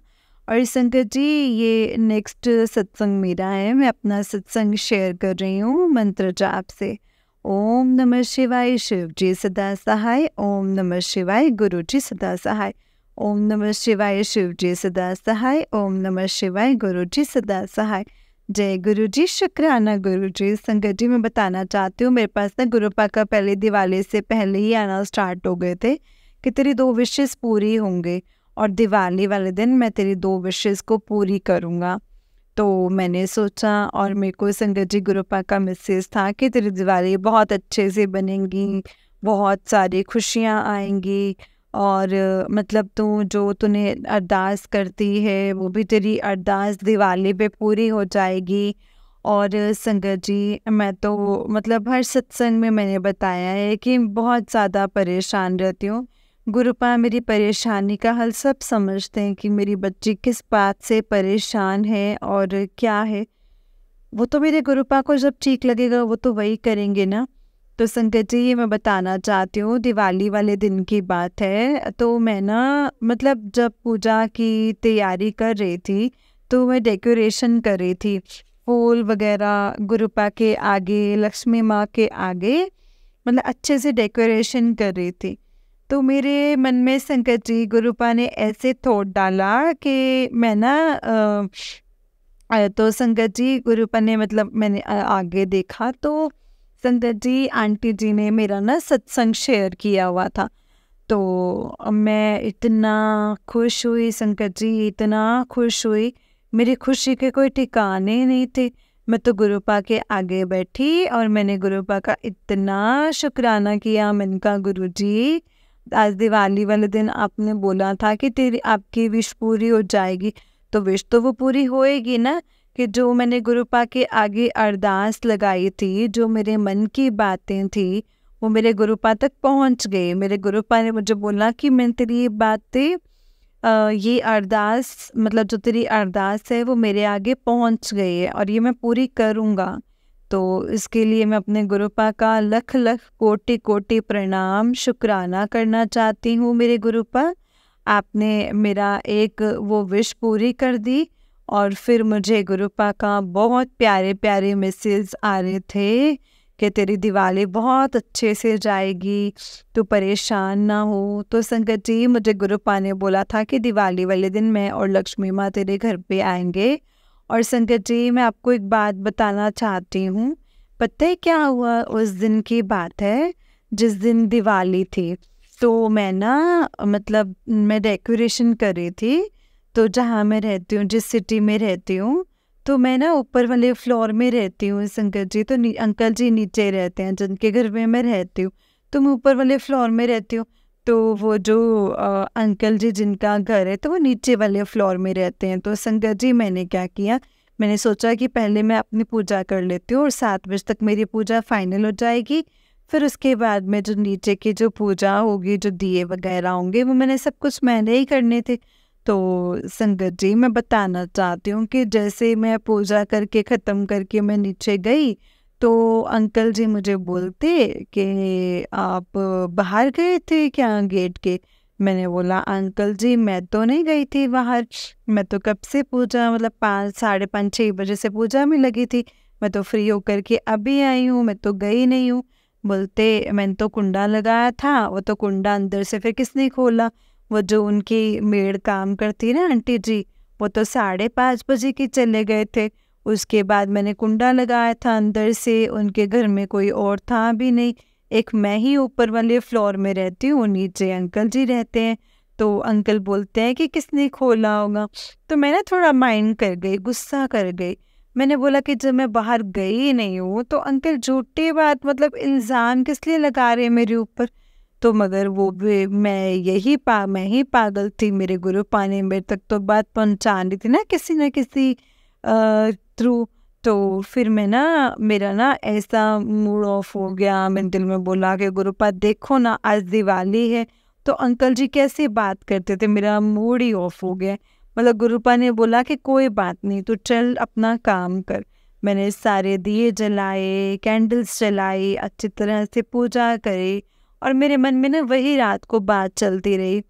और संगत जी ये नेक्स्ट सत्संग मेरा है, मैं अपना सत्संग शेयर कर रही हूँ मंत्र जाप से। ओम नमः शिवाय, शिव जी सदा सहाय। ओम नमः शिवाय, गुरु जी सदा सहाय। ओम नमः शिवाय, शिव जी सदा सहाय। ओम नमः शिवाय, गुरु जी सदा सहाय। जय गुरु जी, शुक्राना गुरु जी। संगत जी मैं बताना चाहती हूँ, मेरे पास ना गुरुपा का पहले दिवाली से पहले ही आना स्टार्ट हो गए थे कि तेरी 2 विशेस पूरी होंगे और दिवाली वाले दिन मैं तेरी 2 विशेस को पूरी करूँगा। तो मैंने सोचा, और मेरे को संगत जी गुरुपा का मैसेज था कि तेरी दिवाली बहुत अच्छे से बनेंगी, बहुत सारी खुशियाँ आएंगी, और मतलब तूने अरदास करती है वो भी तेरी अरदास दिवाली पे पूरी हो जाएगी। और संगत जी मैं तो मतलब हर सत्संग में मैंने बताया है कि बहुत ज़्यादा परेशान रहती हूँ। गुरुपा मेरी परेशानी का हल सब समझते हैं कि मेरी बच्ची किस बात से परेशान है और क्या है। वो तो मेरे गुरुपा को जब ठीक लगेगा वो तो वही करेंगे ना। तो संगत जी ये मैं बताना चाहती हूँ, दिवाली वाले दिन की बात है। तो मैं ना मतलब जब पूजा की तैयारी कर रही थी तो मैं डेकोरेशन कर रही थी, फूल वगैरह गुरुपा के आगे, लक्ष्मी माँ के आगे, मतलब अच्छे से डेकोरेशन कर रही थी। तो मेरे मन में संगत जी गुरुपा ने ऐसे थॉट डाला कि मैं ना तो संगत जी गुरुपा ने मतलब मैंने आगे देखा तो संगत जी आंटी जी ने मेरा ना सत्संग शेयर किया हुआ था। तो मैं इतना खुश हुई संगत जी, इतना खुश हुई, मेरी खुशी के कोई ठिकाने नहीं थे। मैं तो गुरुपा के आगे बैठी और मैंने गुरुपा का इतना शुक्राना किया। मैंने कहा गुरुजी आज दिवाली वाले दिन आपने बोला था कि तेरी आपकी विश पूरी हो जाएगी, तो विश तो वो पूरी होएगी ना, कि जो मैंने गुरुपा के आगे अरदास लगाई थी, जो मेरे मन की बातें थी वो मेरे गुरुपा तक पहुंच गई। मेरे गुरुपा ने मुझे बोला कि मैं तेरी ये बातें ये अरदास मतलब जो तेरी अरदास है वो मेरे आगे पहुंच गई है और ये मैं पूरी करूँगा। तो इसके लिए मैं अपने गुरुपा का लख लख कोटि कोटि प्रणाम शुक्राना करना चाहती हूँ। मेरे गुरुपा आपने मेरा एक वो विश पूरी कर दी। और फिर मुझे गुरुपा का बहुत प्यारे प्यारे मैसेज आ रहे थे कि तेरी दिवाली बहुत अच्छे से जाएगी, तू परेशान ना हो। तो संगत जी मुझे गुरुपा ने बोला था कि दिवाली वाले दिन मैं और लक्ष्मी माँ तेरे घर पे आएंगे। और संगत जी मैं आपको एक बात बताना चाहती हूँ, पता है क्या हुआ? उस दिन की बात है जिस दिन दिवाली थी। तो मैं ना मतलब मैं डेकोरेशन कर रही थी, तो जहाँ मैं रहती हूँ, जिस सिटी में रहती हूँ, तो मैं ना ऊपर वाले फ्लोर में रहती हूँ संगत जी। तो अंकल जी नीचे रहते हैं जिनके घर में मैं रहती हूँ, तो मैं ऊपर वाले फ्लोर में रहती हूँ। तो वो जो अंकल जी जिनका घर है तो वो नीचे वाले फ्लोर में रहते हैं। तो संगत जी मैंने क्या किया, मैंने सोचा कि पहले मैं अपनी पूजा कर लेती हूँ और 7 बजे तक मेरी पूजा फाइनल हो जाएगी। फिर उसके बाद में जो नीचे की जो पूजा होगी, जो दिए वगैरह होंगे, वो मैंने सब कुछ मैंने ही करने थे। तो संगत जी मैं बताना चाहती हूँ कि जैसे मैं पूजा करके ख़त्म करके मैं नीचे गई तो अंकल जी मुझे बोलते कि आप बाहर गए थे क्या गेट के? मैंने बोला अंकल जी मैं तो नहीं गई थी बाहर, मैं तो कब से पूजा मतलब 5 साढ़े 5 6 बजे से पूजा में लगी थी, मैं तो फ्री होकर के अभी आई हूँ, मैं तो गई नहीं हूँ। बोलते मैंने तो कुंडा लगाया था, वो तो कुंडा अंदर से फिर किसने खोला? वो जो उनकी मेड काम करती ना आंटी जी, वो तो 5:30 बजे के चले गए थे। उसके बाद मैंने कुंडा लगाया था अंदर से, उनके घर में कोई और था भी नहीं, एक मैं ही ऊपर वाले फ्लोर में रहती हूँ, नीचे अंकल जी रहते हैं। तो अंकल बोलते हैं कि किसने खोला होगा। तो मैं ना थोड़ा माइंड कर गई, गुस्सा कर गई। मैंने बोला कि जब मैं बाहर गई नहीं हूँ तो अंकल झूठी बात मतलब इल्ज़ाम किस लिए लगा रहे हैं मेरे ऊपर? तो मगर वो भी मैं ही पागल थी, मेरे गुरुपा ने मेरे तक तो बात पहुंचानी थी ना किसी थ्रू। तो फिर मैं ना मेरा ना ऐसा मूड ऑफ हो गया, मैंने दिल में बोला कि गुरुपा देखो ना आज दिवाली है, तो अंकल जी कैसे बात करते थे, मेरा मूड ही ऑफ हो गया। मतलब गुरुपा ने बोला कि कोई बात नहीं, तू चल अपना काम कर। मैंने सारे दिए जलाए, कैंडल्स जलाई, अच्छी तरह से पूजा करी, और मेरे मन में ना वही रात को बात चलती रही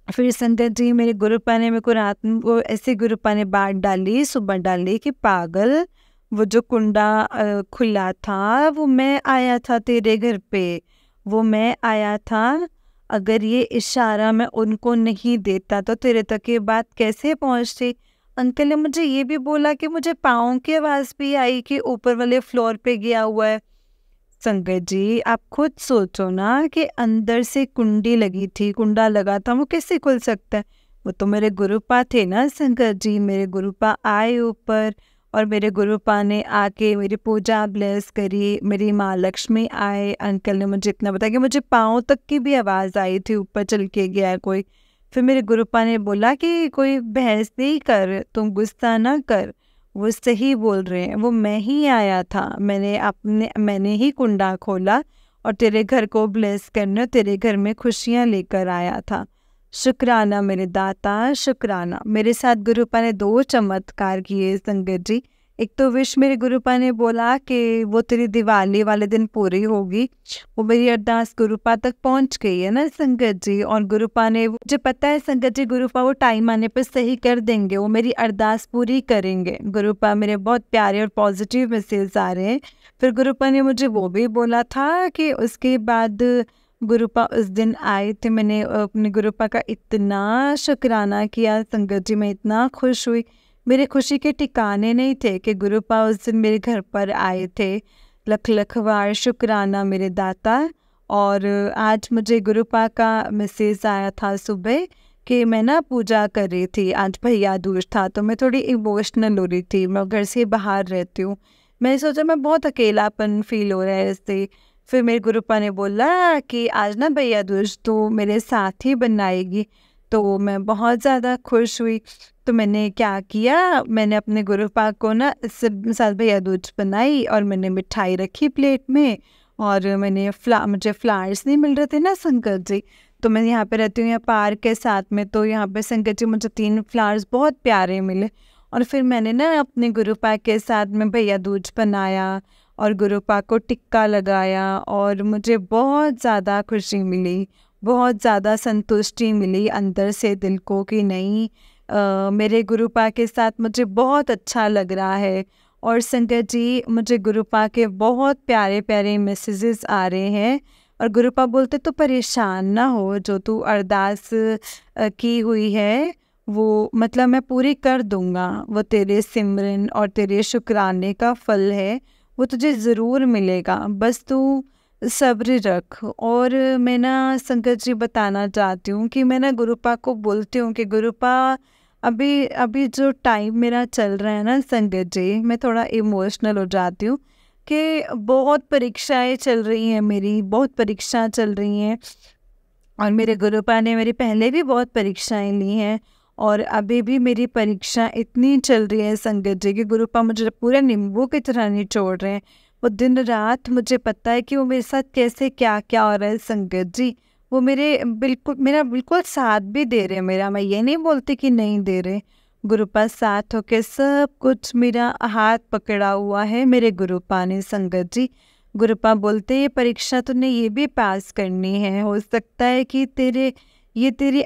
फिर संगत जी मेरे गुरुपा ने मेरे को रात में वो ऐसे गुरुपा ने बात डाली, सुबह डाली कि पागल, वो जो कुंडा खुला था वो मैं आया था तेरे घर पे, वो मैं आया था। अगर ये इशारा मैं उनको नहीं देता तो तेरे तक ये बात कैसे पहुंचती। अंकल ने मुझे ये भी बोला कि मुझे पाँव की आवाज़ भी आई कि ऊपर वाले फ्लोर पे गया हुआ है। संगत जी आप खुद सोचो ना कि अंदर से कुंडी लगी थी, कुंडा लगा था, वो कैसे खुल सकता है। वो तो मेरे गुरुपा थे ना संगत जी, मेरे गुरुपा आए ऊपर और मेरे गुरुपा ने आके मेरी पूजा ब्लेस करी। मेरी माँ लक्ष्मी आए, अंकल ने मुझे इतना बताया कि मुझे पाँव तक की भी आवाज़ आई थी, ऊपर चल के गया है कोई। फिर मेरे गुरुपा ने बोला कि कोई बहस नहीं कर, तुम गुस्सा ना कर, वो सही बोल रहे हैं, वो मैं ही आया था, मैंने ही कुंडा खोला और तेरे घर को ब्लेस करने, तेरे घर में खुशियाँ लेकर आया था। शुक्राना मेरे दाता, शुक्राना। मेरे साथ गुरुपा ने 2 चमत्कार किए संगत जी। एक तो विश मेरे गुरुपा ने बोला कि वो तेरी दिवाली वाले दिन पूरी होगी, वो मेरी अरदास गुरुपा तक पहुंच गई है ना संगत जी। और गुरुपा ने, मुझे पता है संगत जी, गुरुपा वो टाइम आने पर सही कर देंगे, वो मेरी अरदास पूरी करेंगे। गुरुपा मेरे बहुत प्यारे और पॉजिटिव मैसेज आ रहे हैं। फिर गुरुपा ने मुझे वो भी बोला था कि उसके बाद गुरुपा उस दिन आए थे, मैंने अपने गुरुपा का इतना शुक्राना किया संगत जी, मैं इतना खुश हुई, मेरे खुशी के ठिकाने नहीं थे कि गुरुपा उस दिन मेरे घर पर आए थे। लख लख बार शुक्राना मेरे दाता। और आज मुझे गुरुपा का मैसेज आया था सुबह कि मैं ना पूजा कर रही थी, आज भैया दूज था, तो मैं थोड़ी इमोशनल हो रही थी, मैं घर से बाहर रहती हूँ, मैंने सोचा मैं बहुत अकेलापन फील हो रहा है इससे। फिर मेरे गुरुपा ने बोला कि आज ना भैया दूज तो मेरे साथ ही बनाएगी, तो मैं बहुत ज़्यादा खुश हुई। तो मैंने क्या किया, मैंने अपने गुरुपा को ना साथ भैया दूज बनाई और मैंने मिठाई रखी प्लेट में। और मैंने मुझे फ्लावर्स नहीं मिल रहे थे ना संगत जी, तो मैं यहाँ पे रहती हूँ, यहाँ पार्क के साथ में, तो यहाँ पे संगत जी मुझे 3 फ्लावर्स बहुत प्यारे मिले। और फिर मैंने ना अपने गुरुपा के साथ में भैया दूज बनाया और गुरुपा को टिक्का लगाया और मुझे बहुत ज़्यादा खुशी मिली, बहुत ज़्यादा संतुष्टि मिली अंदर से दिल को कि नहीं, मेरे गुरुपा के साथ मुझे बहुत अच्छा लग रहा है। और संगत जी मुझे गुरुपा के बहुत प्यारे प्यारे मैसेजेस आ रहे हैं और गुरुपा बोलते तो परेशान ना हो, जो तू अरदास की हुई है वो मतलब मैं पूरी कर दूंगा, वो तेरे सिमरन और तेरे शुक्राने का फल है, वो तुझे ज़रूर मिलेगा, बस तू सब्र रख। और मैं ना संगत जी बताना चाहती हूँ कि मैं ना गुरुपा को बोलती हूँ कि गुरुपा अभी अभी जो टाइम मेरा चल रहा है ना संगत जी, मैं थोड़ा इमोशनल हो जाती हूँ कि बहुत परीक्षाएं चल रही हैं, मेरी बहुत परीक्षा चल रही हैं और मेरे गुरुपा ने मेरी पहले भी बहुत परीक्षाएं ली हैं और अभी भी मेरी परीक्षा इतनी चल रही है संगत जी कि गुरुपा मुझे पूरे नींबू की तरह नहीं छोड़ रहे हैं। वो दिन रात मुझे पता है कि वो मेरे साथ कैसे क्या क्या हो रहा है संगत जी, वो मेरा बिल्कुल साथ भी दे रहे हैं मेरा, मैं ये नहीं बोलती कि नहीं दे रहे। गुरुपा साथ होके सब कुछ मेरा हाथ पकड़ा हुआ है मेरे गुरुपा ने संगत जी। गुरुपा बोलते ये परीक्षा तूने ये भी पास करनी है, हो सकता है कि ये तेरी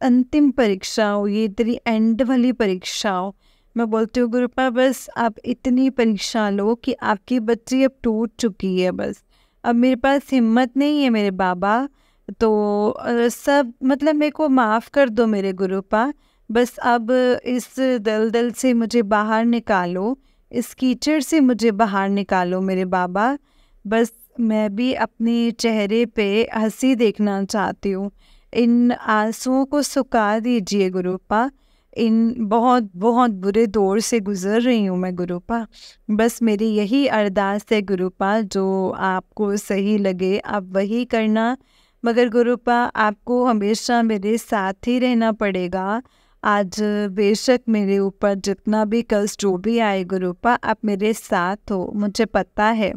अंतिम परीक्षा हो, ये तेरी एंड वाली परीक्षा हो। मैं बोलती हूँ गुरुपा बस आप इतनी परीक्षा लो कि आपकी बच्ची अब टूट चुकी है, बस अब मेरे पास हिम्मत नहीं है मेरे बाबा, तो सब मतलब मेरे को माफ़ कर दो मेरे गुरुपा, बस अब इस दलदल से मुझे बाहर निकालो, इस कीचड़ से मुझे बाहर निकालो मेरे बाबा, बस मैं भी अपने चेहरे पे हंसी देखना चाहती हूँ, इन आंसुओं को सुखा दीजिए गुरुपा, इन बहुत बहुत बुरे दौर से गुज़र रही हूँ मैं गुरुपा, बस मेरी यही अरदास है गुरुपा, जो आपको सही लगे आप वही करना, मगर गुरुपा आपको हमेशा मेरे साथ ही रहना पड़ेगा। आज बेशक मेरे ऊपर जितना भी कष्ट जो भी आए गुरुपा, आप मेरे साथ हो, मुझे पता है।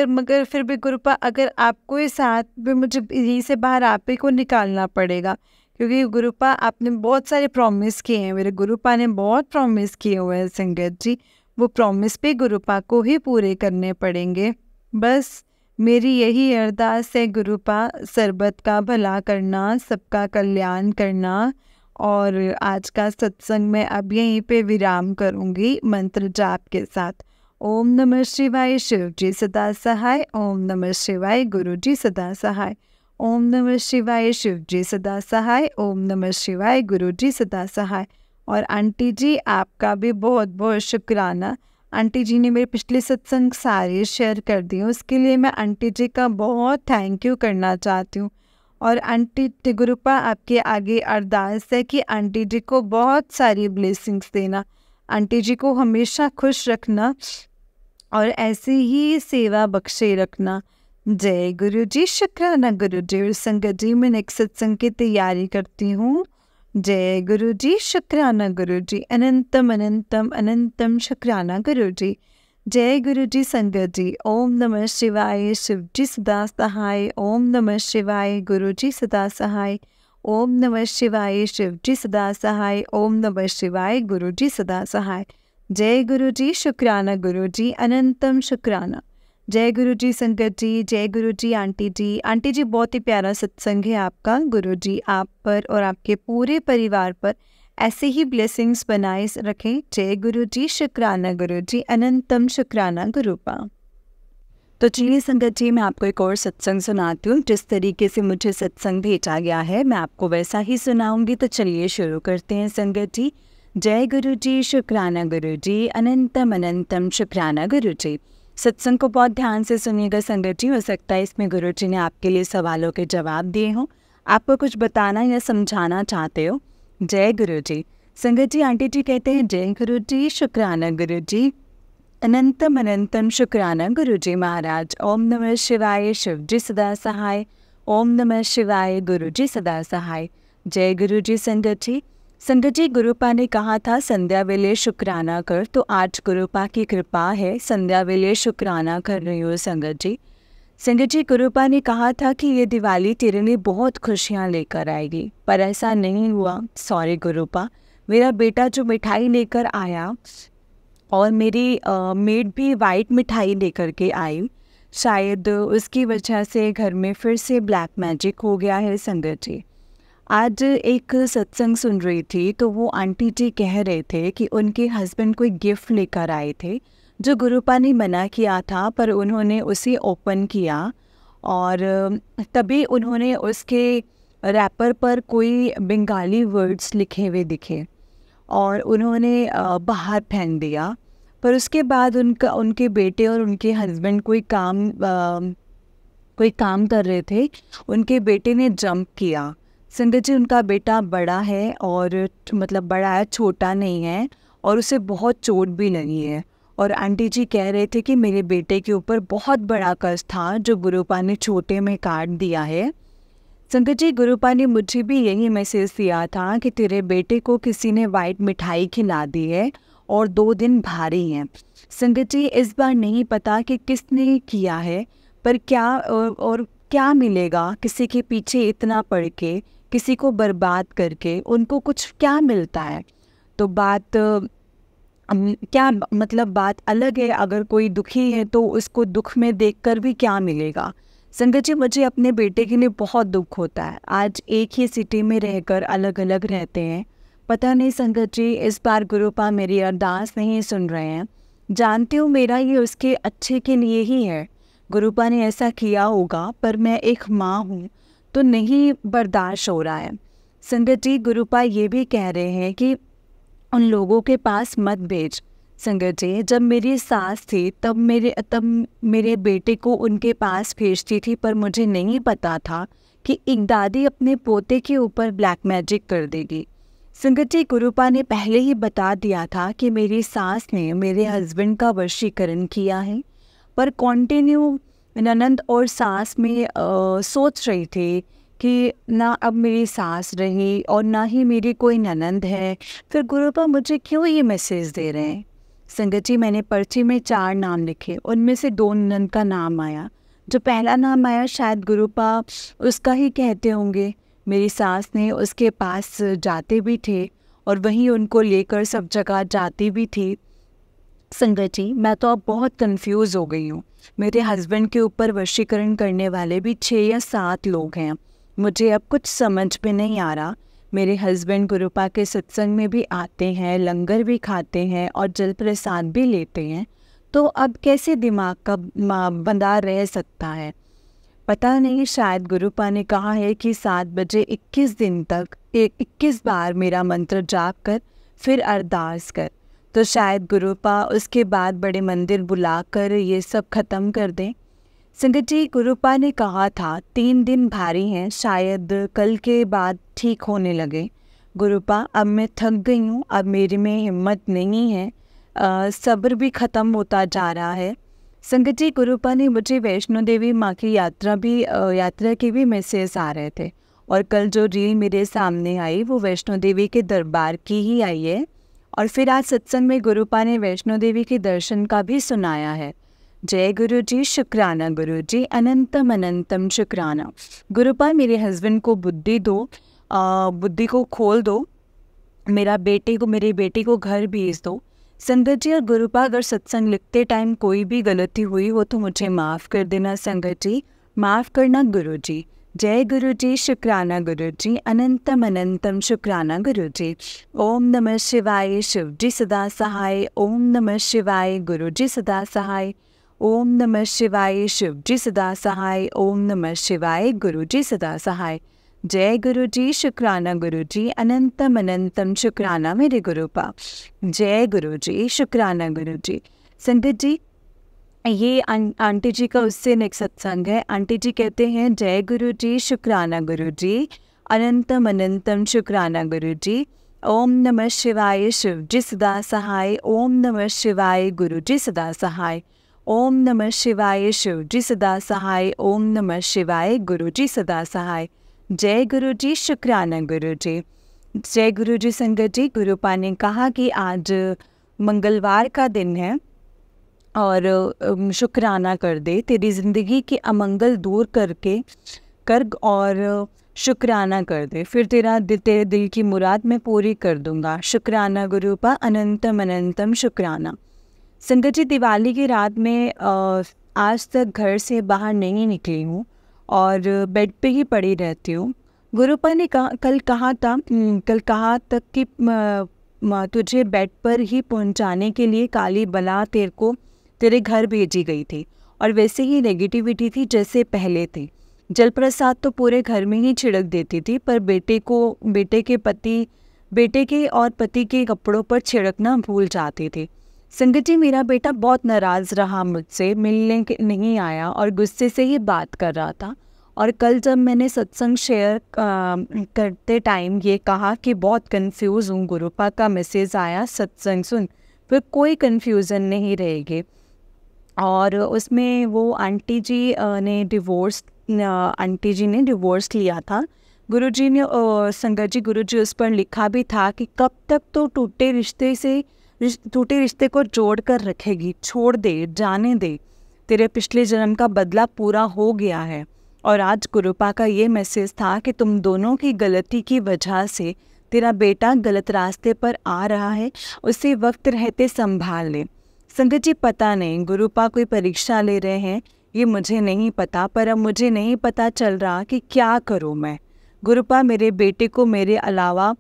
मगर फिर भी गुरुपा अगर आपको ही साथ भी, मुझे यहीं से बाहर आप ही को निकालना पड़ेगा, क्योंकि गुरुपा आपने बहुत सारे प्रॉमिस किए हैं, मेरे गुरुपा ने बहुत प्रॉमिस किए हुए हैं संगत जी, वो प्रॉमिस भी गुरुपा को ही पूरे करने पड़ेंगे। बस मेरी यही अरदास है गुरुपा, सर्बत का भला करना, सबका कल्याण करना। और आज का सत्संग मैं अब यहीं पे विराम करूँगी मंत्र जाप के साथ। ओम नमः शिवाय, शिव जी सदा सहाय। ओम नमः शिवाय, गुरु जी सदा सहाय। ओम नमः शिवाय, शिव जी सदा सहाय। ओम नमः शिवाय, गुरु जी सदा सहाय। और आंटी जी आपका भी बहुत बहुत शुक्राना। आंटी जी ने मेरे पिछले सत्संग सारे शेयर कर दिए, उसके लिए मैं आंटी जी का बहुत थैंक यू करना चाहती हूँ। और आंटी गुरुपा आपके आगे अरदास है कि आंटी जी को बहुत सारी ब्लेसिंग्स देना, आंटी जी को हमेशा खुश रखना और ऐसे ही सेवा बख्शे रखना। जय गुरु जी, शुक्राना गुरु जी। और संगत जी मैं नेक्स्ट सत्संग की तैयारी करती हूँ। जय गुरु जी, शुक्राना गुरु जी। अनंतम अनंतम अनंतम शुक्राना गुरु जी। जय गुरु जी संगत जी। ओम नमः शिवाय, शिव जी सदा सहाय। ओम नमः शिवाय, गुरु जी सदा सहाय। ओम नमः शिवाय, शिव जी सदा सहाय। ओम नमः शिवाय, गुरु जी सदा सहाय। जय गुरु जी, शुक्राना गुरु जी। अनंतम शुक्राना। जय गुरु जी संगत जी। जय गुरु जी आंटी जी। आंटी जी बहुत ही प्यारा सत्संग है आपका। गुरु जी आप पर और आपके पूरे परिवार पर ऐसे ही ब्लेसिंग्स बनाए रखें। जय गुरु जी, शुक्राना गुरु जी। अनंतम शुक्राना गुरुपा। तो चलिए संगत जी, मैं आपको एक और सत्संग सुनाती हूँ। जिस तरीके से मुझे सत्संग भेजा गया है मैं आपको वैसा ही सुनाऊंगी। तो चलिए शुरू करते हैं संगत जी। जय गुरु जी, शुक्राना गुरु जी। अनंतम अनंतम शुक्राना गुरु जी। सत्संग को बहुत ध्यान से सुनिएगा संगत जी। हो सकता है इसमें गुरु जी ने आपके लिए सवालों के जवाब दिए हों, आपको कुछ बताना या समझाना चाहते हो। जय गुरु जी संगत जी। आंटी जी कहते हैं जय गुरु जी, शुक्राना गुरु जी। अनंतम अनंतम शुक्राना गुरु जी महाराज। ओम नमः शिवाय, शिव जी सदा सहाय। ओम नमः शिवाय, गुरु जी सदा सहाय। जय गुरु जी संगत जी। संगत जी गुरुपा ने कहा था संध्या वेले शुक्राना कर, तो आज गुरुपा की कृपा है संध्या वेले शुक्राना कर रही हो संगत जी। संगत जी गुरुपा ने कहा था कि ये दिवाली तेरे लिए बहुत खुशियाँ लेकर आएगी, पर ऐसा नहीं हुआ। सॉरी गुरुपा। मेरा बेटा जो मिठाई लेकर आया और मेरी मेड भी वाइट मिठाई लेकर के आई, शायद उसकी वजह से घर में फिर से ब्लैक मैजिक हो गया है संगत जी। आज एक सत्संग सुन रही थी तो वो आंटी जी कह रहे थे कि उनके हस्बैंड कोई गिफ्ट लेकर आए थे जो गुरुपा ने मना किया था, पर उन्होंने उसे ओपन किया और तभी उन्होंने उसके रैपर पर कोई बंगाली वर्ड्स लिखे हुए दिखे और उन्होंने बाहर फेंक दिया। पर उसके बाद उनके बेटे और उनके हस्बैंड कोई काम कर रहे थे, उनके बेटे ने जंप किया। संगत जी उनका बेटा बड़ा है और मतलब बड़ा है, छोटा नहीं है, और उसे बहुत चोट भी लगी है। और आंटी जी कह रहे थे कि मेरे बेटे के ऊपर बहुत बड़ा कर्ज था जो गुरुपा ने छोटे में काट दिया है। संगत जी गुरुपा ने मुझे भी यही मैसेज दिया था कि तेरे बेटे को किसी ने वाइट मिठाई खिला दी है और 2 दिन भारी हैं। संगत जी इस बार नहीं पता कि किसने किया है, पर क्या और क्या मिलेगा किसी के पीछे इतना पड़ के, किसी को बर्बाद करके उनको कुछ क्या मिलता है। तो बात क्या मतलब बात अलग है, अगर कोई दुखी है तो उसको दुख में देखकर भी क्या मिलेगा। संगत जी मुझे अपने बेटे के लिए बहुत दुख होता है। आज एक ही सिटी में रहकर अलग अलग रहते हैं। पता नहीं संगत जी इस बार गुरुपा मेरी अरदास नहीं सुन रहे हैं। जानती हूँ मेरा ये उसके अच्छे के लिए ही है, गुरुपा ने ऐसा किया होगा, पर मैं एक माँ हूँ तो नहीं बर्दाश्त हो रहा है। संगत जी गुरुपा ये भी कह रहे हैं कि उन लोगों के पास मत भेज। संगत जी जब मेरी सास थी तब मेरे बेटे को उनके पास भेजती थी, पर मुझे नहीं पता था कि एक दादी अपने पोते के ऊपर ब्लैक मैजिक कर देगी। संगत जी गुरुपा ने पहले ही बता दिया था कि मेरी सास ने मेरे हस्बैंड का वशीकरण किया है, पर कॉन्टिन्यू ननंद और सास में सोच रही थी कि ना अब मेरी सास रही और ना ही मेरी कोई ननंद है, फिर गुरुपा मुझे क्यों ये मैसेज दे रहे हैं। संगत जी मैंने पर्ची में 4 नाम लिखे, उनमें से 2 ननंद का नाम आया। जो पहला नाम आया शायद गुरुपा उसका ही कहते होंगे। मेरी सास ने उसके पास जाते भी थे और वहीं उनको लेकर सब जगह जाती भी थी। संगत जी मैं तो अब बहुत कंफ्यूज हो गई हूँ मेरे हस्बैंड के ऊपर वशीकरण करने वाले भी 6 या 7 लोग हैं। मुझे अब कुछ समझ में नहीं आ रहा। मेरे हस्बैंड गुरुपा के सत्संग में भी आते हैं, लंगर भी खाते हैं और जल प्रसाद भी लेते हैं, तो अब कैसे दिमाग का बंधा रह सकता है? पता नहीं, शायद गुरुपा ने कहा है कि 7 बजे 21 दिन तक 21 बार मेरा मंत्र जाप कर फिर अरदास कर, तो शायद गुरुपा उसके बाद बड़े मंदिर बुलाकर ये सब खत्म कर दें। संगत जी, गुरुपा ने कहा था 3 दिन भारी हैं, शायद कल के बाद ठीक होने लगे। गुरुपा, अब मैं थक गई हूँ, अब मेरे में हिम्मत नहीं है, सब्र भी ख़त्म होता जा रहा है। संगत जी, गुरुपा ने मुझे वैष्णो देवी माँ की यात्रा के भी मैसेज आ रहे थे, और कल जो रील मेरे सामने आई वो वैष्णो देवी के दरबार की ही आई है। और फिर आज सत्संग में गुरुपा ने वैष्णो देवी के दर्शन का भी सुनाया है। जय गुरु जी, शुक्राना गुरु जी, अनंतम अनंतम शुक्राना। गुरुपा, मेरे हस्बैंड को बुद्धि दो, बुद्धि को खोल दो, मेरे बेटी को घर भेज दो। संगत जी और गुरुपा, अगर सत्संग लिखते टाइम कोई भी गलती हुई हो तो मुझे माफ़ कर देना संगत जी, माफ़ करना गुरु जी। जय गुरु जी, शुक्राना गुरु जी, अनंतम अनंतम शुक्राना गुरु जी। ओम नमः शिवाय, शिव जी सदा सहाय। ओम नमः शिवाय, गुरु जी सदा सहाय। ओम नमः शिवाय, शिव जी सदा सहाय। ओम नमः शिवाय, गुरु जी सदा सहाय। जय गुरु जी, शुक्राना गुरु जी, अनंतम अनंतम शुक्राना मेरे गुरुपा। जय गुरु जी, शुक्राना गुरु जी। संगत जी, ये आंटी जी का उससे नेक्स्ट सत्संग है। आंटी जी कहते हैं, जय गुरु जी, शुक्राना गुरु जी, अनंतम अनंतम शुक्राना गुरु जी। ओम नमः शिवाय, शिव जी सदा सहाय। ओम नमः शिवाय, गुरु जी सदा सहाय। ओम नमः शिवाय, शिव जी सदा सहाय। ओम नमः शिवाय, गुरु जी सदा सहाय। जय गुरु जी, शुक्राना गुरु जी। जय गुरु जी। संगत जी, गुरुपा ने कहा कि आज मंगलवार का दिन है और शुक्राना कर दे, तेरी ज़िंदगी के अमंगल दूर कर और शुक्राना कर दे, फिर तेरे दिल की मुराद मैं पूरी कर दूंगा। शुक्राना गुरुपा, अनंतम अनंतम शुक्राना। संगत जी, दिवाली की रात में आज तक घर से बाहर नहीं निकली हूँ और बेड पे ही पड़ी रहती हूँ। गुरुपा ने कल कहा तक कि तुझे बेड पर ही पहुँचाने के लिए काली बला तेरे घर भेजी गई थी, और वैसे ही नेगेटिविटी थी जैसे पहले थी। जल प्रसाद तो पूरे घर में ही छिड़क देती थी, पर बेटे के और पति के कपड़ों पर छिड़कना भूल जाती थी। संगत जी, मेरा बेटा बहुत नाराज़ रहा, मुझसे मिलने नहीं आया और गुस्से से ही बात कर रहा था। और कल जब मैंने सत्संग शेयर करते टाइम ये कहा कि बहुत कंफ्यूज हूँ, गुरुपा का मैसेज आया सत्संग सुन, फिर कोई कंफ्यूजन नहीं रहेगी। और उसमें वो आंटी जी ने डिवोर्स लिया था। गुरुजी ने संगत जी, गुरुजी उस पर लिखा भी था कि कब तक तो टूटे रिश्ते को जोड़ कर रखेगी, छोड़ दे, जाने दे, तेरे पिछले जन्म का बदला पूरा हो गया है। और आज गुरुपा का ये मैसेज था कि तुम दोनों की गलती की वजह से तेरा बेटा गलत रास्ते पर आ रहा है, उसे वक्त रहते संभाल ले। संगत जी, पता नहीं गुरुपा कोई परीक्षा ले रहे हैं, ये मुझे नहीं पता, पर अब मुझे नहीं पता चल रहा कि क्या करूँ मैं। गुरुपा, मेरे बेटे को मेरे अलावा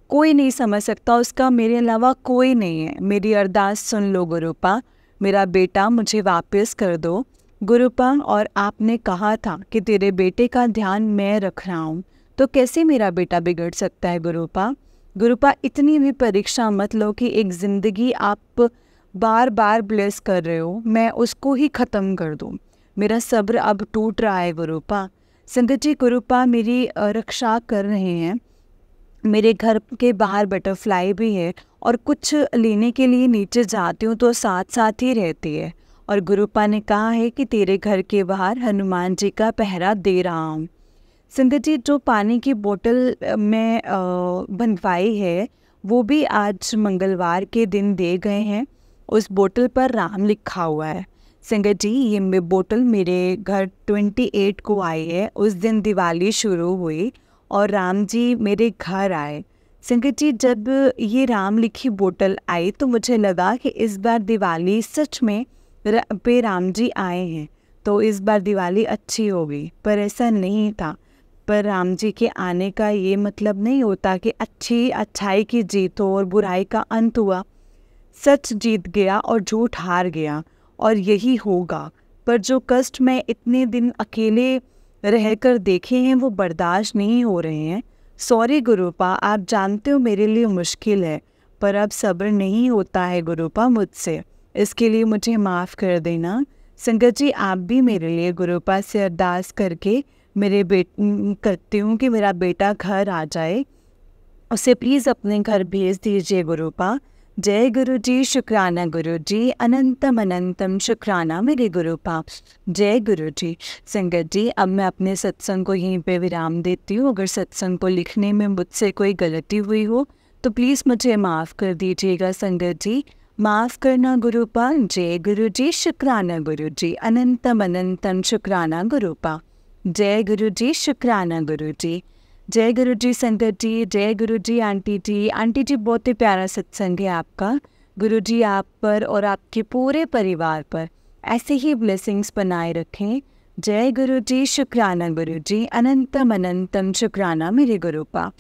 कोई नहीं समझ सकता, उसका मेरे अलावा कोई नहीं है। मेरी अरदास सुन लो गुरुपा, मेरा बेटा मुझे वापस कर दो गुरुपा। और आपने कहा था कि तेरे बेटे का ध्यान मैं रख रहा हूँ, तो कैसे मेरा बेटा बिगड़ सकता है गुरुपा? गुरुपा, इतनी भी परीक्षा मत लो कि एक ज़िंदगी आप बार बार ब्लेस कर रहे हो, मैं उसको ही ख़त्म कर दूँ। मेरा सब्र अब टूट रहा है गुरुपा। संगत जी, गुरुपा मेरी रक्षा कर रहे हैं। मेरे घर के बाहर बटरफ्लाई भी है, और कुछ लेने के लिए नीचे जाती हूँ तो साथ साथ ही रहती है। और गुरुपा ने कहा है कि तेरे घर के बाहर हनुमान जी का पहरा दे रहा हूँ। संगत जी, जो पानी की बोतल मैं बनवाई है वो भी आज मंगलवार के दिन दे गए हैं। उस बोतल पर राम लिखा हुआ है। संगत जी, ये बोतल मेरे घर 28 को आई है। उस दिन दिवाली शुरू हुई और राम जी मेरे घर आए। संगत जी, जब ये राम लिखी बोतल आई तो मुझे लगा कि इस बार दिवाली सच में पे राम जी आए हैं तो इस बार दिवाली अच्छी हो गई, पर ऐसा नहीं था। पर राम जी के आने का ये मतलब नहीं होता कि अच्छाई की जीत हो और बुराई का अंत हुआ। सच जीत गया और झूठ हार गया, और यही होगा। पर जो कष्ट मैं इतने दिन अकेले रहकर देखे हैं वो बर्दाश्त नहीं हो रहे हैं। सॉरी गुरुपा, आप जानते हो मेरे लिए मुश्किल है, पर अब सब्र नहीं होता है गुरुपा मुझसे। इसके लिए मुझे माफ़ कर देना। संगत जी, आप भी मेरे लिए गुरुपा से अरदास करके करती हूँ कि मेरा बेटा घर आ जाए। उसे प्लीज़ अपने घर भेज दीजिए गुरुपा। जय गुरु जी, शुक्राना गुरु जी, अनंतम अनंतम शुक्राना मेरे गुरुपा। जय गुरु जी। संगत जी, अब मैं अपने सत्संग को यहीं पे विराम देती हूँ। अगर सत्संग को लिखने में मुझसे कोई गलती हुई हो तो प्लीज़ मुझे माफ़ कर दीजिएगा संगत जी। माफ़ करना गुरुपा। जय गुरु जी, शुक्राना गुरु जी, अनंतम अनंतम शुक्राना गुरुपा। जय गुरु जी, शुक्राना गुरु जी। जय गुरु जी संगत जी। जय गुरु जी आंटी जी। आंटी जी, बहुत ही प्यारा सत्संग है आपका। गुरु जी आप पर और आपके पूरे परिवार पर ऐसे ही ब्लेसिंग्स बनाए रखें। जय गुरु जी, शुक्राना गुरु जी, अनंतम अनंतम शुक्राना मेरे गुरुपा।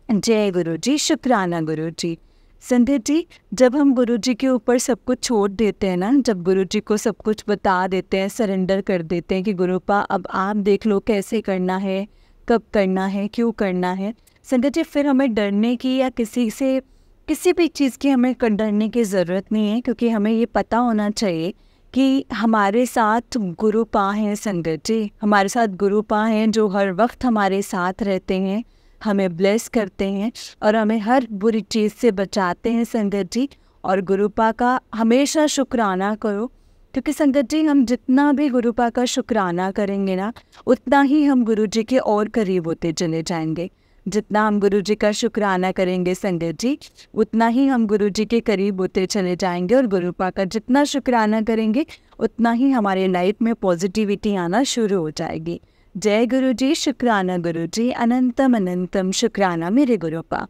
जय गुरु जी, शुक्राना गुरु जी। संगत जी, जब हम गुरु जी के ऊपर सब कुछ छोड़ देते हैं ना, जब गुरु जी को सब कुछ बता देते हैं, सरेंडर कर देते हैं कि गुरुपा अब आप देख लो कैसे करना है, कब करना है, क्यों करना है। संगत जी, फिर हमें डरने की या किसी भी चीज़ की हमें डरने की ज़रूरत नहीं है, क्योंकि हमें ये पता होना चाहिए कि हमारे साथ गुरुपा हैं। संगत जी, हमारे साथ गुरुपा हैं जो हर वक्त हमारे साथ रहते हैं, हमें ब्लेस करते हैं और हमें हर बुरी चीज़ से बचाते हैं संगत जी। और गुरुपा का हमेशा शुक्राना करो, क्योंकि संगत जी हम जितना भी गुरुपा का शुक्राना करेंगे ना, उतना ही हम गुरु जी के और करीब होते चले जाएंगे। जितना हम गुरु जी का शुक्राना करेंगे संगत जी, उतना ही हम गुरु जी के करीब होते चले जाएंगे। और गुरुपा का जितना शुक्राना करेंगे उतना ही हमारे लाइफ में पॉजिटिविटी आना शुरू हो जाएगी। जय गुरु जी, शुक्राना गुरु जी, अनंतम अनंतम शुक्राना मेरे गुरुपा।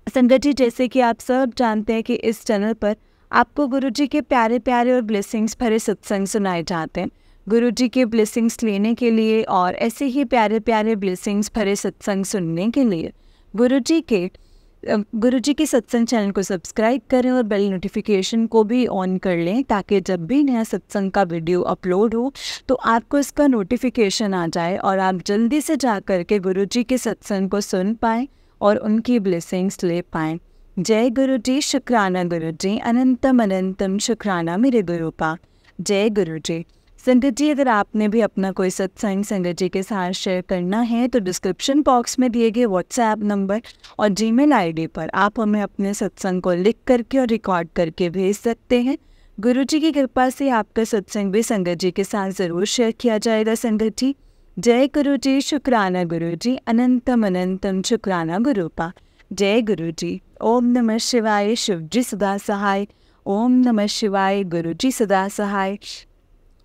संगत जी, जैसे कि आप सब जानते हैं कि इस चैनल पर आपको गुरु जी के प्यारे प्यारे और ब्लेसिंग्स भरे सत्संग सुनाए जाते हैं। गुरु जी के ब्लेसिंग्स लेने के लिए और ऐसे ही प्यारे प्यारे ब्लेसिंग्स भरे सत्संग सुनने के लिए गुरु जी के सत्संग चैनल को सब्सक्राइब करें और बेल नोटिफिकेशन को भी ऑन कर लें, ताकि जब भी नया सत्संग का वीडियो अपलोड हो तो आपको इसका नोटिफिकेशन आ जाए और आप जल्दी से जा कर के गुरु जी के सत्संग को सुन पाएँ और उनकी ब्लेसिंग्स ले पाएँ। जय गुरु जी, शुक्राना गुरु जी, अनंतम अनंतम शुक्राना मेरे गुरुपा। जय गुरु जी। संगत जी, अगर आपने भी अपना कोई सत्संग संगत जी के साथ शेयर करना है तो डिस्क्रिप्शन बॉक्स में दिए गए व्हाट्सएप नंबर और जीमेल आईडी पर आप हमें अपने सत्संग को लिख करके और रिकॉर्ड करके भेज सकते हैं। गुरु जी की कृपा से आपका सत्संग भी संगत जी के साथ ज़रूर शेयर किया जाएगा संगत जी। जय गुरु जी, शुक्राना गुरु जी, अनंतम अनंतम शुक्राना गुरुपा। जय गुरु जी। ओम नमः शिवाय, शिव जी सदा सहाय। ओम नमः शिवाय, गुरु जी सदा सहाय।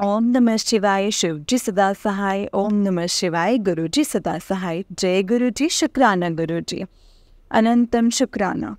ओम नमः शिवाय, शिव जी सदा सहाय। ओम नमः शिवाय, गुरु जी सदा सहाय। जय गुरु जी, शुक्राना गुरु जी, अनंतम शुक्राना।